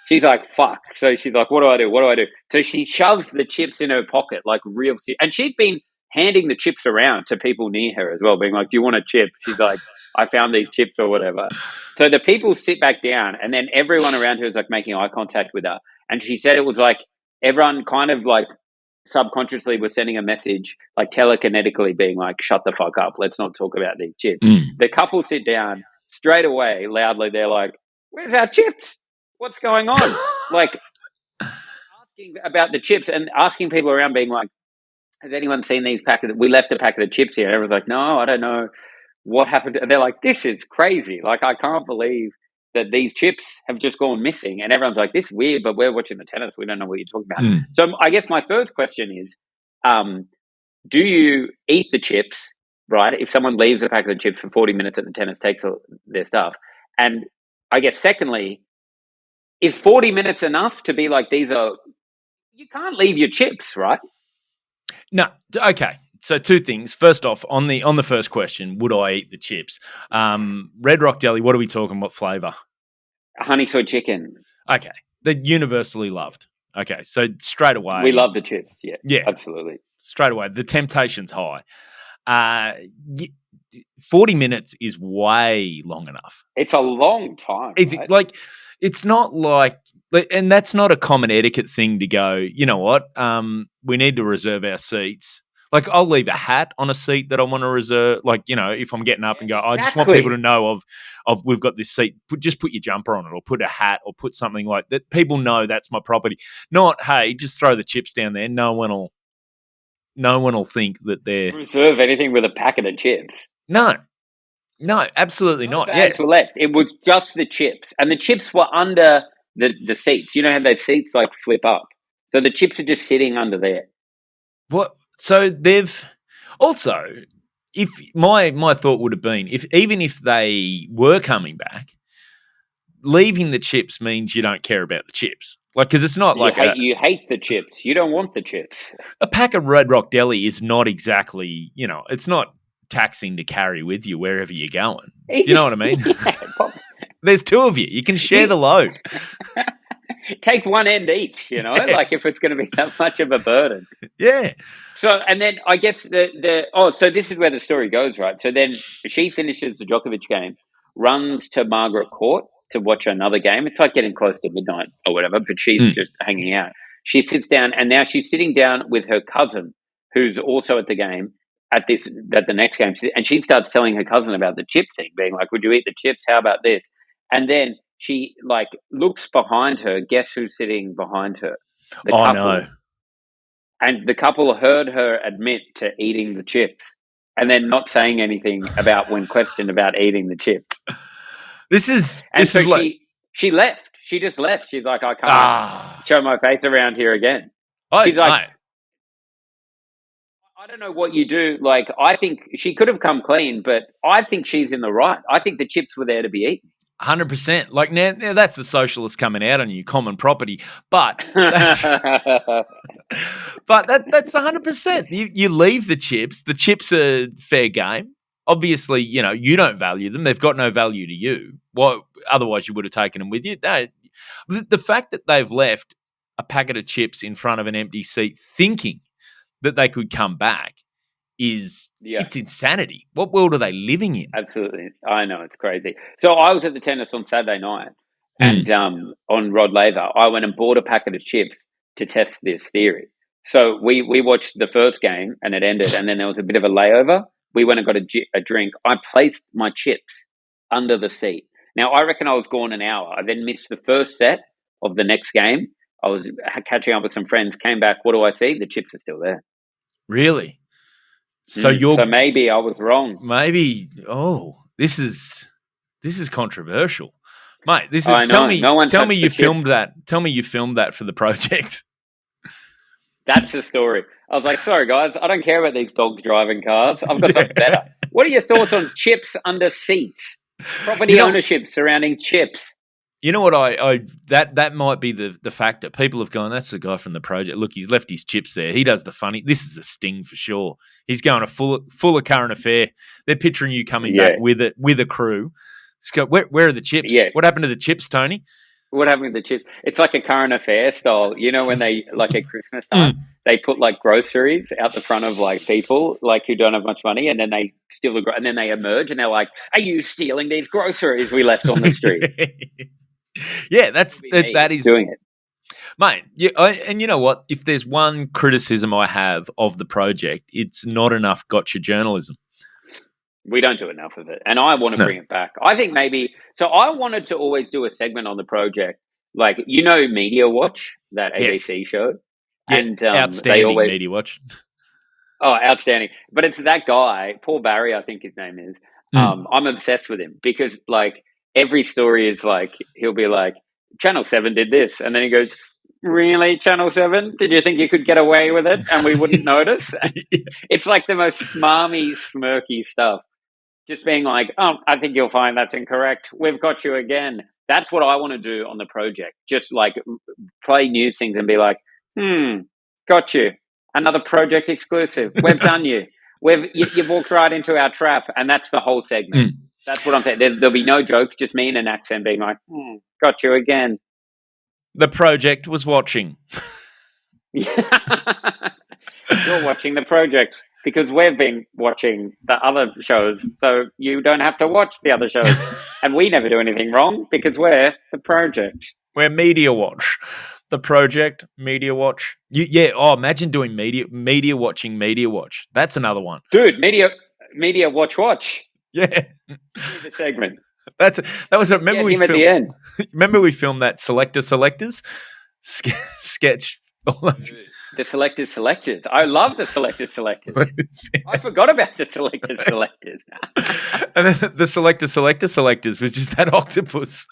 She's like, fuck. So she's like, what do I do? What do I do? So she shoves the chips in her pocket, like real. And she'd been handing the chips around to people near her as well, being like, do you want a chip? She's like, I found these chips or whatever. So the people sit back down, and then everyone around her is like making eye contact with her. And she said it was like everyone kind of like subconsciously was sending a message, like telekinetically being like, shut the fuck up, let's not talk about these chips. The couple sit down straight away loudly. They're like, where's our chips? What's going on? Like asking about the chips and asking people around being like, has anyone seen these packets? We left a packet of chips here. And everyone's like, no, I don't know what happened. And they're like, this is crazy. Like, I can't believe that these chips have just gone missing. And everyone's like, this is weird, but we're watching the tennis. We don't know what you're talking about. So I guess my first question is, do you eat the chips, right? If someone leaves a packet of chips for 40 minutes at the tennis, takes their stuff. And I guess secondly, is 40 minutes enough to be like, you can't leave your chips, right? No. Okay. So 2 things. First off, on the first question, would I eat the chips? Red Rock Deli, what are we talking? What flavour? Honey soy chicken. Okay. They're universally loved. Okay. So straight away. We love the chips. Yeah. Absolutely. Straight away. The temptation's high. 40 minutes is way long enough. It's a long time. It's not like, and that's not a common etiquette thing to go, you know what? We need to reserve our seats. Like, I'll leave a hat on a seat that I want to reserve. Like, you know, if I'm getting up and go, I just want people to know of we've got this seat. Just put your jumper on it, or put a hat, or put something like that. People know that's my property. Not, hey, just throw the chips down there. No one will think that they're reserve anything with a packet of chips. No. No, absolutely No not. Yeah. bags were left. It was just the chips, and the chips were under the seats. You know how those seats like flip up, so the chips are just sitting under there. What? So they've also, if my thought would have been, even if they were coming back, leaving the chips means you don't care about the chips. Like, because it's not like You hate the chips. You don't want the chips. a pack of Red Rock Deli is not exactly, it's not taxing to carry with you wherever you're going. Do you know what I mean? Yeah, There's two of you. You can share the load. take one end each, Yeah. like if it's going to be that much of a burden. Yeah. So, and then I guess so this is where the story goes, right? So then she finishes the Djokovic game, runs to Margaret Court to watch another game. It's like getting close to midnight or whatever, but she's just hanging out. She sits down, and now she's sitting down with her cousin, who's also at the game at the next game, and she starts telling her cousin about the chip thing, being like, "Would you eat the chips? How about this?" And then she like looks behind her. Guess who's sitting behind her? The couple. No. And the couple heard her admit to eating the chips and then not saying anything about when questioned about eating the chips. She left. She just left. She's like, I can't show my face around here again. She's like, I don't know what you do. Like, I think she could have come clean, but I think she's in the right. I think the chips were there to be eaten. 100%. Like now that's the socialist coming out on you, common property. But that's 100%. You leave the chips. The chips are fair game. Obviously, you don't value them. They've got no value to you. Well, otherwise you would have taken them with you. The fact that they've left a packet of chips in front of an empty seat thinking that they could come back it's insanity. What world are they living in? Absolutely. I know, it's crazy. So I was at the tennis on Saturday night and on Rod Laver, I went and bought a packet of chips to test this theory. So we watched the first game and it ended, and then there was a bit of a layover. We went and got a drink. I placed my chips under the seat. Now, I reckon I was gone an hour. I then missed the first set of the next game. I was catching up with some friends, came back. What do I see? The chips are still there. Really? So maybe I was wrong. Maybe this is controversial, mate. This is I know. Tell me you filmed that. Tell me you filmed that for the project. That's the story. I was like, sorry guys, I don't care about these dogs driving cars. I've got something better. What are your thoughts on chips under seats? Property ownership surrounding chips. You know what? That might be the factor. People have gone, that's the guy from the project. Look, he's left his chips there. He does the funny. This is a sting for sure. He's going full of current affair. They're picturing you coming back with a crew. Go, where are the chips? Yeah. What happened to the chips, Tony? What happened to the chips? It's like a current affair style. You know when they, like at Christmas time, they put like groceries out the front of like people like who don't have much money, and then they steal and then they emerge and they're like, "Are you stealing these groceries we left on the street?" Yeah, that is doing it, mate. And you know what? If there's one criticism I have of the project, it's not enough gotcha journalism. We don't do enough of it, and I want to bring it back. I think maybe so. I wanted to always do a segment on the project, like Media Watch, that ABC show, and outstanding Media Watch. Oh, outstanding! But it's that guy, Paul Barry, I think his name is. I'm obsessed with him because like every story is like he'll be like, Channel 7 did this, and then he goes, really, Channel 7? Did you think you could get away with it and we wouldn't notice? It's like the most smarmy, smirky stuff. Just being like, oh, I think you'll find that's incorrect. We've got you again. That's what I want to do on the project. Just like play news things and be like, got you. Another project exclusive. We've done you. You've walked right into our trap. And that's the whole segment. That's what I'm saying. There'll be no jokes, just me in an accent being like, got you again. The project was watching. You're watching the project because we've been watching the other shows, so you don't have to watch the other shows. And we never do anything wrong because we're the project. We're Media Watch. The project, Media Watch. Imagine doing media watching Media Watch. That's another one. Dude, Media Watch. Yeah. The segment. That was remember we filmed at the end. Remember we filmed that Selectors sketch The selectors. I love the selectors. I forgot about the selectors. And then the selectors was just that octopus.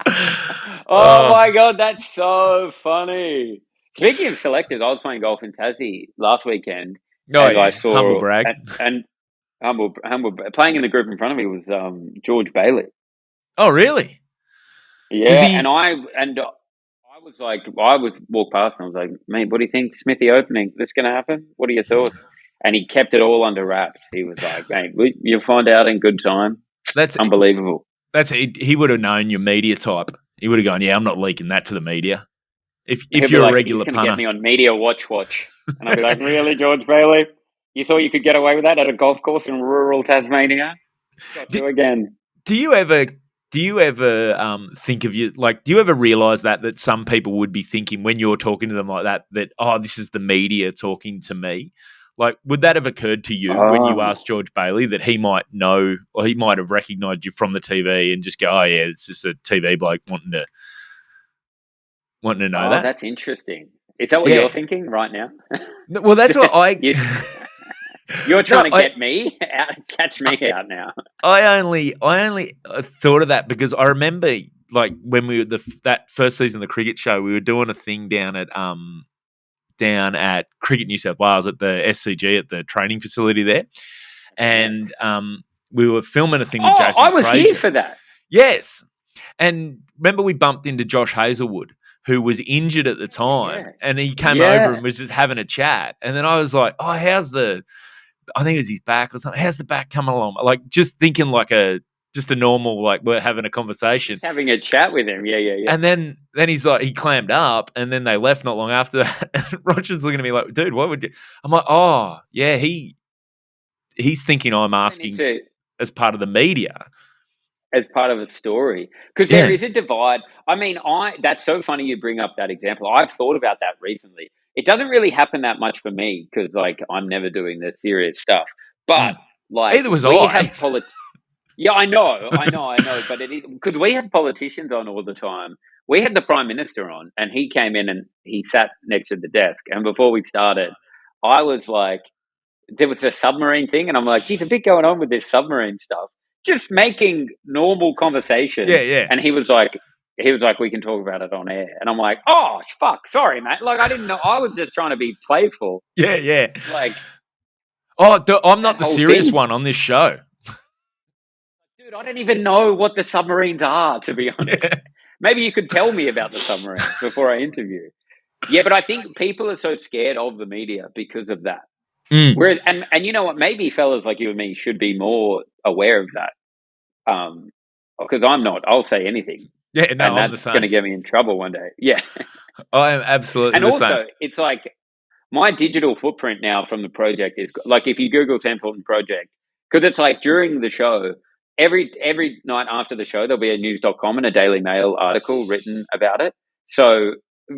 Oh my God, that's so funny. Speaking of selectors, I was playing golf in Tassie last weekend, Oh and I yeah, humble saw brag. and humble playing in the group in front of me was George Bailey. Oh really? Does Yeah, he? and I was like, I was walked past and I was like, mate, what do you think? Smithy opening, this going to happen? What are your thoughts? And he kept it all under wraps. He was like, mate, you'll find out in good time. That's Unbelievable. he would have known your media type. He would have gone, yeah, I'm not leaking that to the media. If He'll be you're a like, he's regular going to get punter, me on media watch. And I'll be like, really, George Bailey? You thought you could get away with that at a golf course in rural Tasmania? Got you again. do you ever think of you like? Do you ever realise that some people would be thinking when you're talking to them like that? Oh, this is the media talking to me. Like, would that have occurred to you when you asked George Bailey that he might know, or he might have recognised you from the TV and just go, "Oh yeah, it's just a TV bloke wanting to know that"? That's interesting. Is that what Yeah. you're thinking right now? Well, that's what I. You're trying to get me out, catch me out now. I only thought of that because I remember, like, when we were that first season of the cricket show, we were doing a thing down at Cricket New South Wales at the SCG at the training facility there, and we were filming a thing with Jason. I was Fraser. here for that. Yes, and remember we bumped into Josh Hazlewood, who was injured at the time, and he came over and was just having a chat, and then I was like, "Oh, I think it was his back or something. How's the back coming along?" Like, just thinking like just a normal, like, we're having a conversation. Just having a chat with him. Yeah. And then he's like, he clammed up and then they left not long after that. And Roger's looking at me like, dude, what would you? I'm like, oh, yeah, he's thinking I'm asking as part of the media. As part of a story. Because there is a divide. I mean, that's so funny you bring up that example. I've thought about that recently. It doesn't really happen that much for me because, like, I'm never doing the serious stuff. But, like, either was I. Yeah, I know. But because we had politicians on all the time. We had the Prime Minister on, and he came in and he sat next to the desk. And before we started, I was like, there was a submarine thing, and I'm like, geez, a bit going on with this submarine stuff. Just making normal conversation. Yeah. And he was like, we can talk about it on air. And I'm like, oh, fuck, sorry, mate. Like, I didn't know. I was just trying to be playful. Yeah. Like, I'm not the serious one on this show. Dude, I don't even know what the submarines are, to be honest. Yeah. Maybe you could tell me about the submarines before I interview. Yeah, but I think people are so scared of the media because of that. Whereas, and you know what? Maybe fellas like you and me should be more aware of that. Because I'm not. I'll say anything. Yeah, no, and I'm the same. That's going to get me in trouble one day. Yeah, I am absolutely. And the also, same. It's like my digital footprint now from the project is like if you Google Sam Taunton project, because it's like during the show, every night after the show, there'll be a news.com and a Daily Mail article written about it. So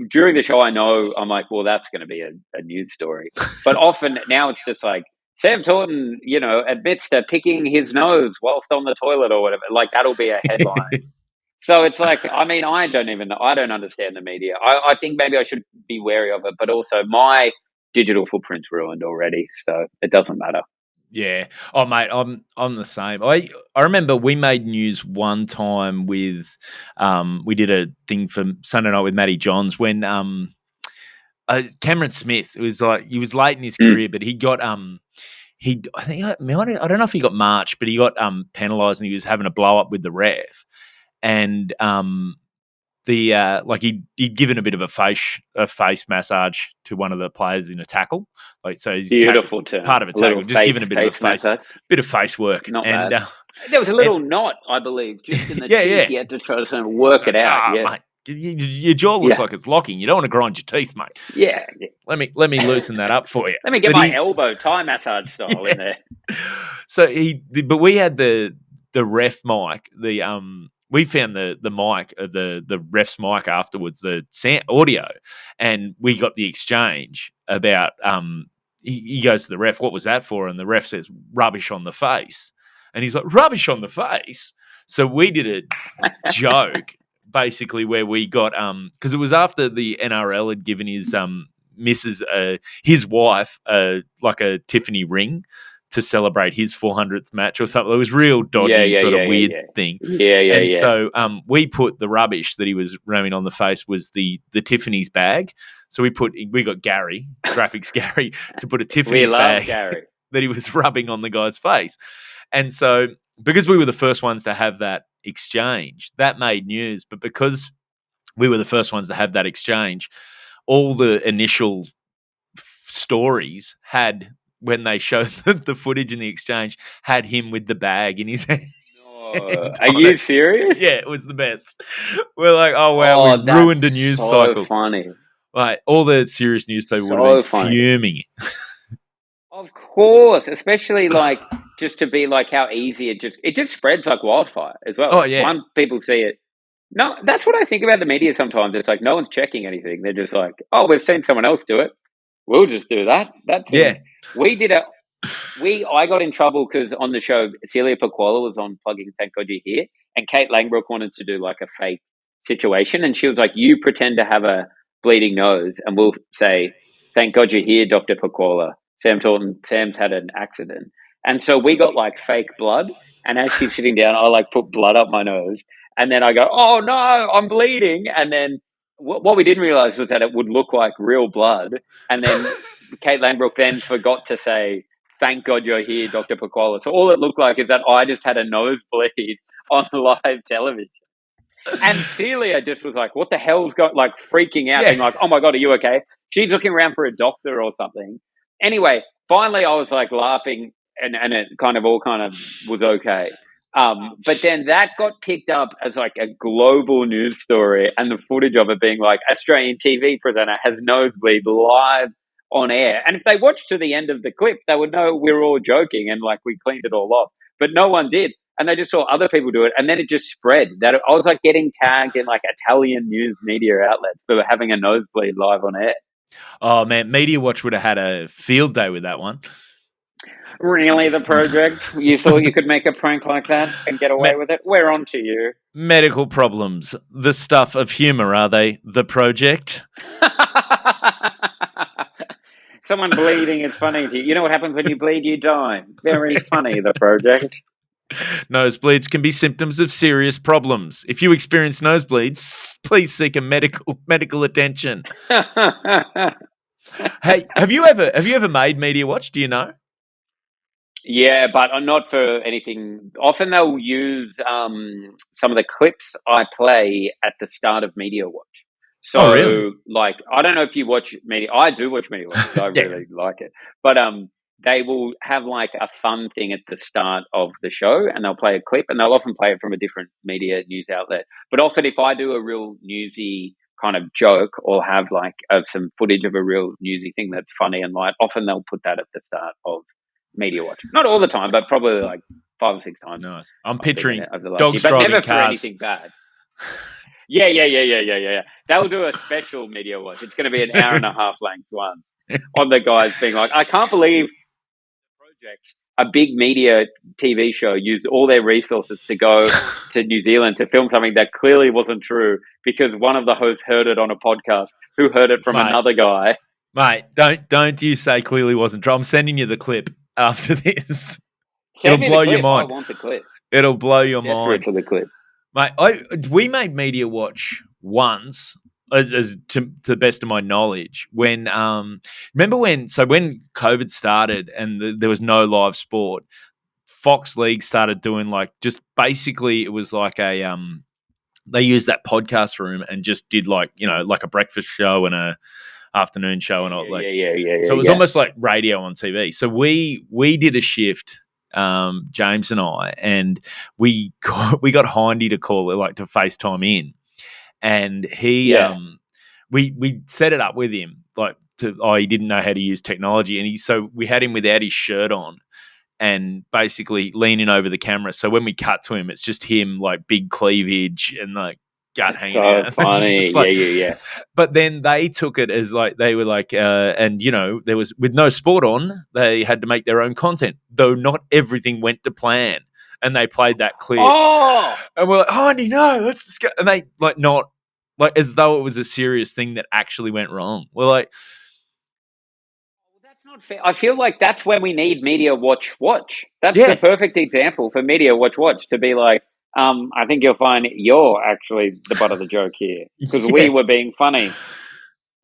during the show, I know I'm like, well, that's going to be a news story. But often now it's just like, Sam Taunton, admits to picking his nose whilst on the toilet or whatever. Like, that'll be a headline. So it's like, I mean, I don't understand the media. I think maybe I should be wary of it, but also my digital footprint's ruined already, so it doesn't matter. Yeah. Oh, mate, I'm the same. I remember we made news one time with we did a thing for Sunday Night with Matty Johns when Cameron Smith, it was like he was late in his career, but he got I don't know if he got marched, but he got penalised and he was having a blow up with the ref. And he'd given a bit of a face massage to one of the players in a tackle. Like, so he's beautiful term. Part of a tackle, just giving a bit of a bit of face work. Not bad. There was a little knot, I believe, just in the cheek. You had to try to work it out. Yeah. Mate, your jaw looks like it's locking. You don't want to grind your teeth, mate. Yeah. Let me loosen that up for you. Let me get my elbow Thai massage style in there. So but we had the ref mic, we found the mic, the ref's mic afterwards, the sound, audio, and we got the exchange about he goes to the ref, what was that for? And the ref says, rubbish on the face. And he's like, rubbish on the face? So we did a joke basically where we got because it was after the NRL had given his missus his wife like a Tiffany ring to celebrate his 400th match or something. It was real dodgy, sort of weird thing. And so we put the rubbish that he was ramming on the face was the Tiffany's bag. So we got Gary, graphics Gary, to put a Tiffany's bag Gary. that he was rubbing on the guy's face. And so because we were the first ones to have that exchange, that made news. But because we were the first ones to have that exchange, all the initial stories had, when they showed the footage in the exchange, had him with the bag in his hand. Are you serious? Yeah, it was the best. We're like, oh wow, we've ruined a news cycle. Funny. Like all the serious news people would have been fuming. Of course, especially like just to be like how easy it just spreads like wildfire as well. Oh yeah, One, people see it. No, that's what I think about the media sometimes. It's like no one's checking anything. They're just like, oh, we've seen someone else do it. We'll just do that. I got in trouble because on the show, Celia Pacquola was on Plugging Thank God You're Here, and Kate Langbrook wanted to do like a fake situation, and she was like, you pretend to have a bleeding nose, and we'll say, thank God you're here, Dr. Pacquola. Sam Taunton, Sam's had an accident. And so we got like fake blood, and as she's sitting down, I like put blood up my nose, and then I go, oh no, I'm bleeding, and then what we didn't realize was that it would look like real blood, and then Kate Langbrook then forgot to say, thank God you're here, Dr. Pacquola. So all it looked like is that I just had a nosebleed on live television. And Celia just was like, what the hell's going, like freaking out, being like, oh my God, are you okay? She's looking around for a doctor or something. Anyway, finally I was like laughing and it kind of was okay. But then that got picked up as like a global news story, and the footage of it being like Australian TV presenter has nosebleed live on air. And if they watched to the end of the clip, they would know we were all joking and like we cleaned it all off. But no one did. And they just saw other people do it. And then it just spread. That I was like getting tagged in like Italian news media outlets for having a nosebleed live on air. Oh man, Media Watch would have had a field day with that one. Really, The Project? You thought you could make a prank like that and get away with it? We're on to you. Medical problems, the stuff of humour, are they? The Project? Someone bleeding is funny to you. You know what happens when you bleed? You die. Very funny, The Project. Nosebleeds can be symptoms of serious problems. If you experience nosebleeds, please seek a medical attention. Hey, have you ever made Media Watch? Do you know? Yeah, but not for anything. Often they'll use some of the clips I play at the start of Media Watch. So, really? Like, I don't know if you watch Media. I do watch Media Watch. So I really like it. But they will have like a fun thing at the start of the show, and they'll play a clip, and they'll often play it from a different media news outlet. But often, if I do a real newsy kind of joke or have like some footage of a real newsy thing that's funny and light, often they'll put that at the start of Media Watch. Not all the time, but probably like 5 or 6 times. Nice. I'm picturing dogs driving never cars. For anything bad. Yeah. They'll do a special Media Watch. It's going to be an hour and a half length one on the guys being like, I can't believe Project, a big media TV show, used all their resources to go to New Zealand to film something that clearly wasn't true because one of the hosts heard it on a podcast who heard it from another guy. Mate, don't you say clearly wasn't true. I'm sending you the clip after this. It'll blow your mind. I want the clip. It'll blow your mind. For the clip. Mate, we made Media Watch once, as to the best of my knowledge, when remember when COVID started and there was no live sport, Fox League started doing like just basically it was like a they used that podcast room and just did like, you know, like a breakfast show and a afternoon show and all So it was almost like radio on TV. So we did a shift, James and I, and we got Hindy to call it, like to FaceTime in, and he we set it up with him like he didn't know how to use technology, and so we had him without his shirt on and basically leaning over the camera. So when we cut to him, it's just him like big cleavage and like gut hanging out. So funny. Like, yeah. But then they took it as like they were like, and you know, there was with no sport on, they had to make their own content, though not everything went to plan. and they played that clip. Oh, And we're like, oh, no, let's just go. And they not as though it was a serious thing that actually went wrong. We're like, that's not fair. I feel like that's when we need Media Watch. That's yeah, the perfect example for Media Watch to be like, I think you'll find you're actually the butt of the joke here because we were being funny.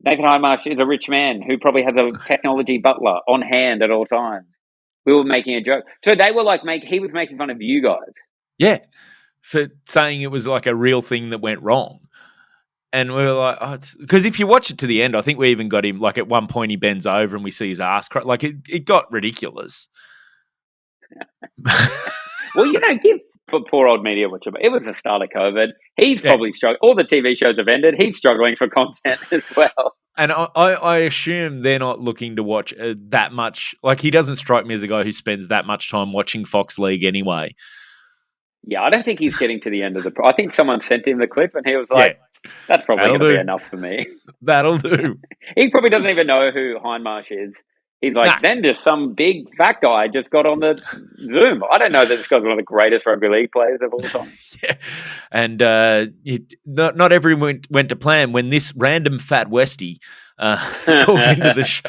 Nathan Hindmarsh is a rich man who probably has a technology butler on hand at all times. We were making a joke. So they were like, he was making fun of you guys. yeah, for saying it was like a real thing that went wrong. And we were like, oh, because if you watch it to the end, I think we even got him, like at one point he bends over and we see his ass. Like it got ridiculous. Well, give poor old Media Watch. It was the start of COVID. He's probably struggling. All the TV shows have ended. He's struggling for content as well. And I assume they're not looking to watch that much. Like, he doesn't strike me as a guy who spends that much time watching Fox League anyway. Yeah, I don't think he's getting to the end of the... I think someone sent him the clip and he was like, that's probably going to be enough for me. That'll do. He probably doesn't even know who Hindmarsh is. He's like, then just some big fat guy just got on the Zoom. I don't know that this guy's one of the greatest rugby league players of all time. Yeah. And not everyone went to plan when this random fat Westie called into the show.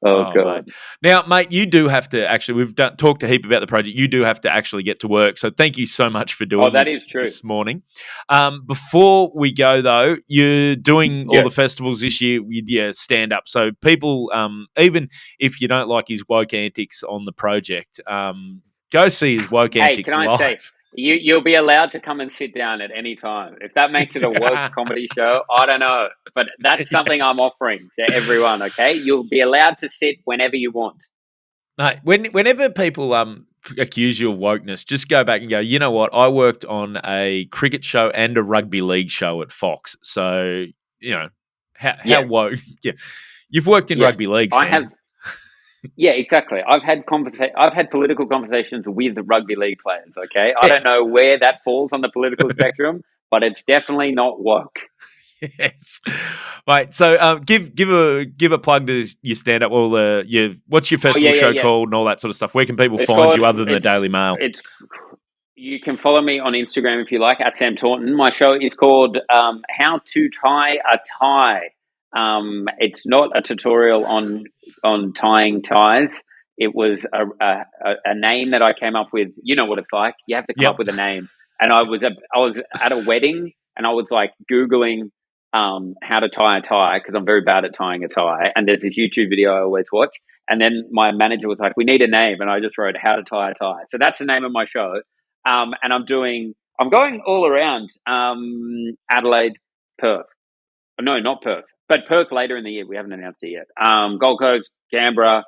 Oh, God. Mate. Now, mate, you do have to actually, we've talked a heap about the project. You do have to actually get to work. So thank you so much for doing this morning. Before we go, though, you're doing all the festivals this year with your stand-up. So people, even if you don't like his woke antics on the project, go see his woke antics live. I say, you'll be allowed to come and sit down at any time. If that makes it a woke comedy show, I don't know. But that's something I'm offering to everyone, okay? You'll be allowed to sit whenever you want. Mate, whenever people accuse you of wokeness, just go back and go, you know what? I worked on a cricket show and a rugby league show at Fox. So, how woke? Yeah. You've worked in rugby league, Sam. I have. Yeah, exactly. I've had political conversations with rugby league players. Okay, I don't know where that falls on the political spectrum, but it's definitely not woke. Yes, right. So, give a plug to your stand up. What's your festival show called and all that sort of stuff. Where can people find you other than the Daily Mail? You can follow me on Instagram if you like at Sam Taunton. My show is called How to Tie a Tie. It's not a tutorial on tying ties. It was a name that I came up with. You know what it's like. You have to come up with a name. And I was at a wedding and I was like Googling how to tie a tie because I'm very bad at tying a tie. And there's this YouTube video I always watch. And then my manager was like, we need a name. And I just wrote how to tie a tie. So that's the name of my show. And I'm going all around Adelaide, Perth. No, not Perth. But Perth later in the year. We haven't announced it yet. Gold Coast, Canberra,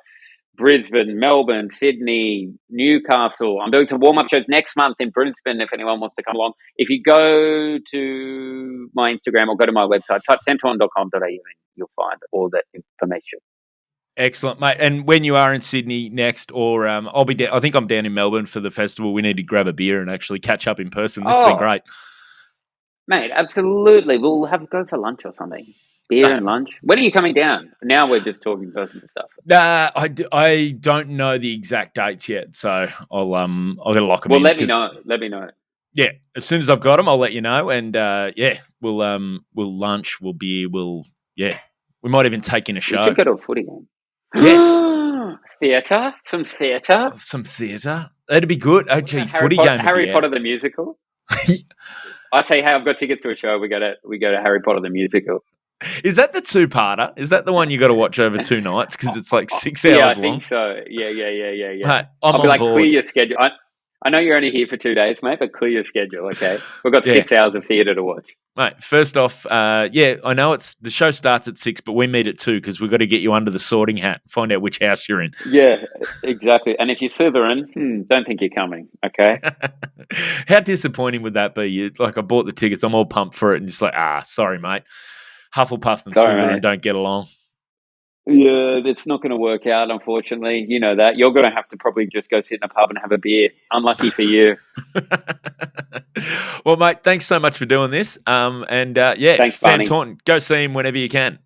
Brisbane, Melbourne, Sydney, Newcastle. I'm doing some warm-up shows next month in Brisbane if anyone wants to come along. If you go to my Instagram or go to my website, type samtaunton.com.au and you'll find all that information. Excellent, mate. And when you are in Sydney next, or I'll be down, I think I'm down in Melbourne for the festival. We need to grab a beer and actually catch up in person. This has been great. Mate, absolutely. We'll go for lunch or something. Beer and lunch. When are you coming down? Now we're just talking personal stuff. I don't know the exact dates yet, so I'll gotta lock them in. Well, let me know. Yeah, as soon as I've got them, I'll let you know. And we'll lunch, we'll beer, we might even take in a show. We should go to a footy game. Yes. Theatre, some theatre. That'd be good. Actually, footy game. Harry Potter the musical. I say, hey, I've got tickets to a show. We go to Harry Potter the musical. Is that the two-parter? Is that the one you got to watch over 2 nights because it's like 6 hours long? Yeah, I think so. Yeah. Hey, I'll be like, board. Clear your schedule. I know you're only here for 2 days, mate, but clear your schedule, okay? We've got 6 hours of theatre to watch. Mate, first off, I know the show starts at 6, but we meet at 2 because we've got to get you under the sorting hat, find out which house you're in. Yeah, exactly. And if you're Slytherin, don't think you're coming, okay? How disappointing would that be? I bought the tickets, I'm all pumped for it, and just like, sorry, mate. Hufflepuff and Slytherin don't get along. Yeah, it's not going to work out, unfortunately. You know that. You're going to have to probably just go sit in a pub and have a beer. Unlucky for you. Well, mate, thanks so much for doing this. Thanks, Sam Taunton. Go see him whenever you can.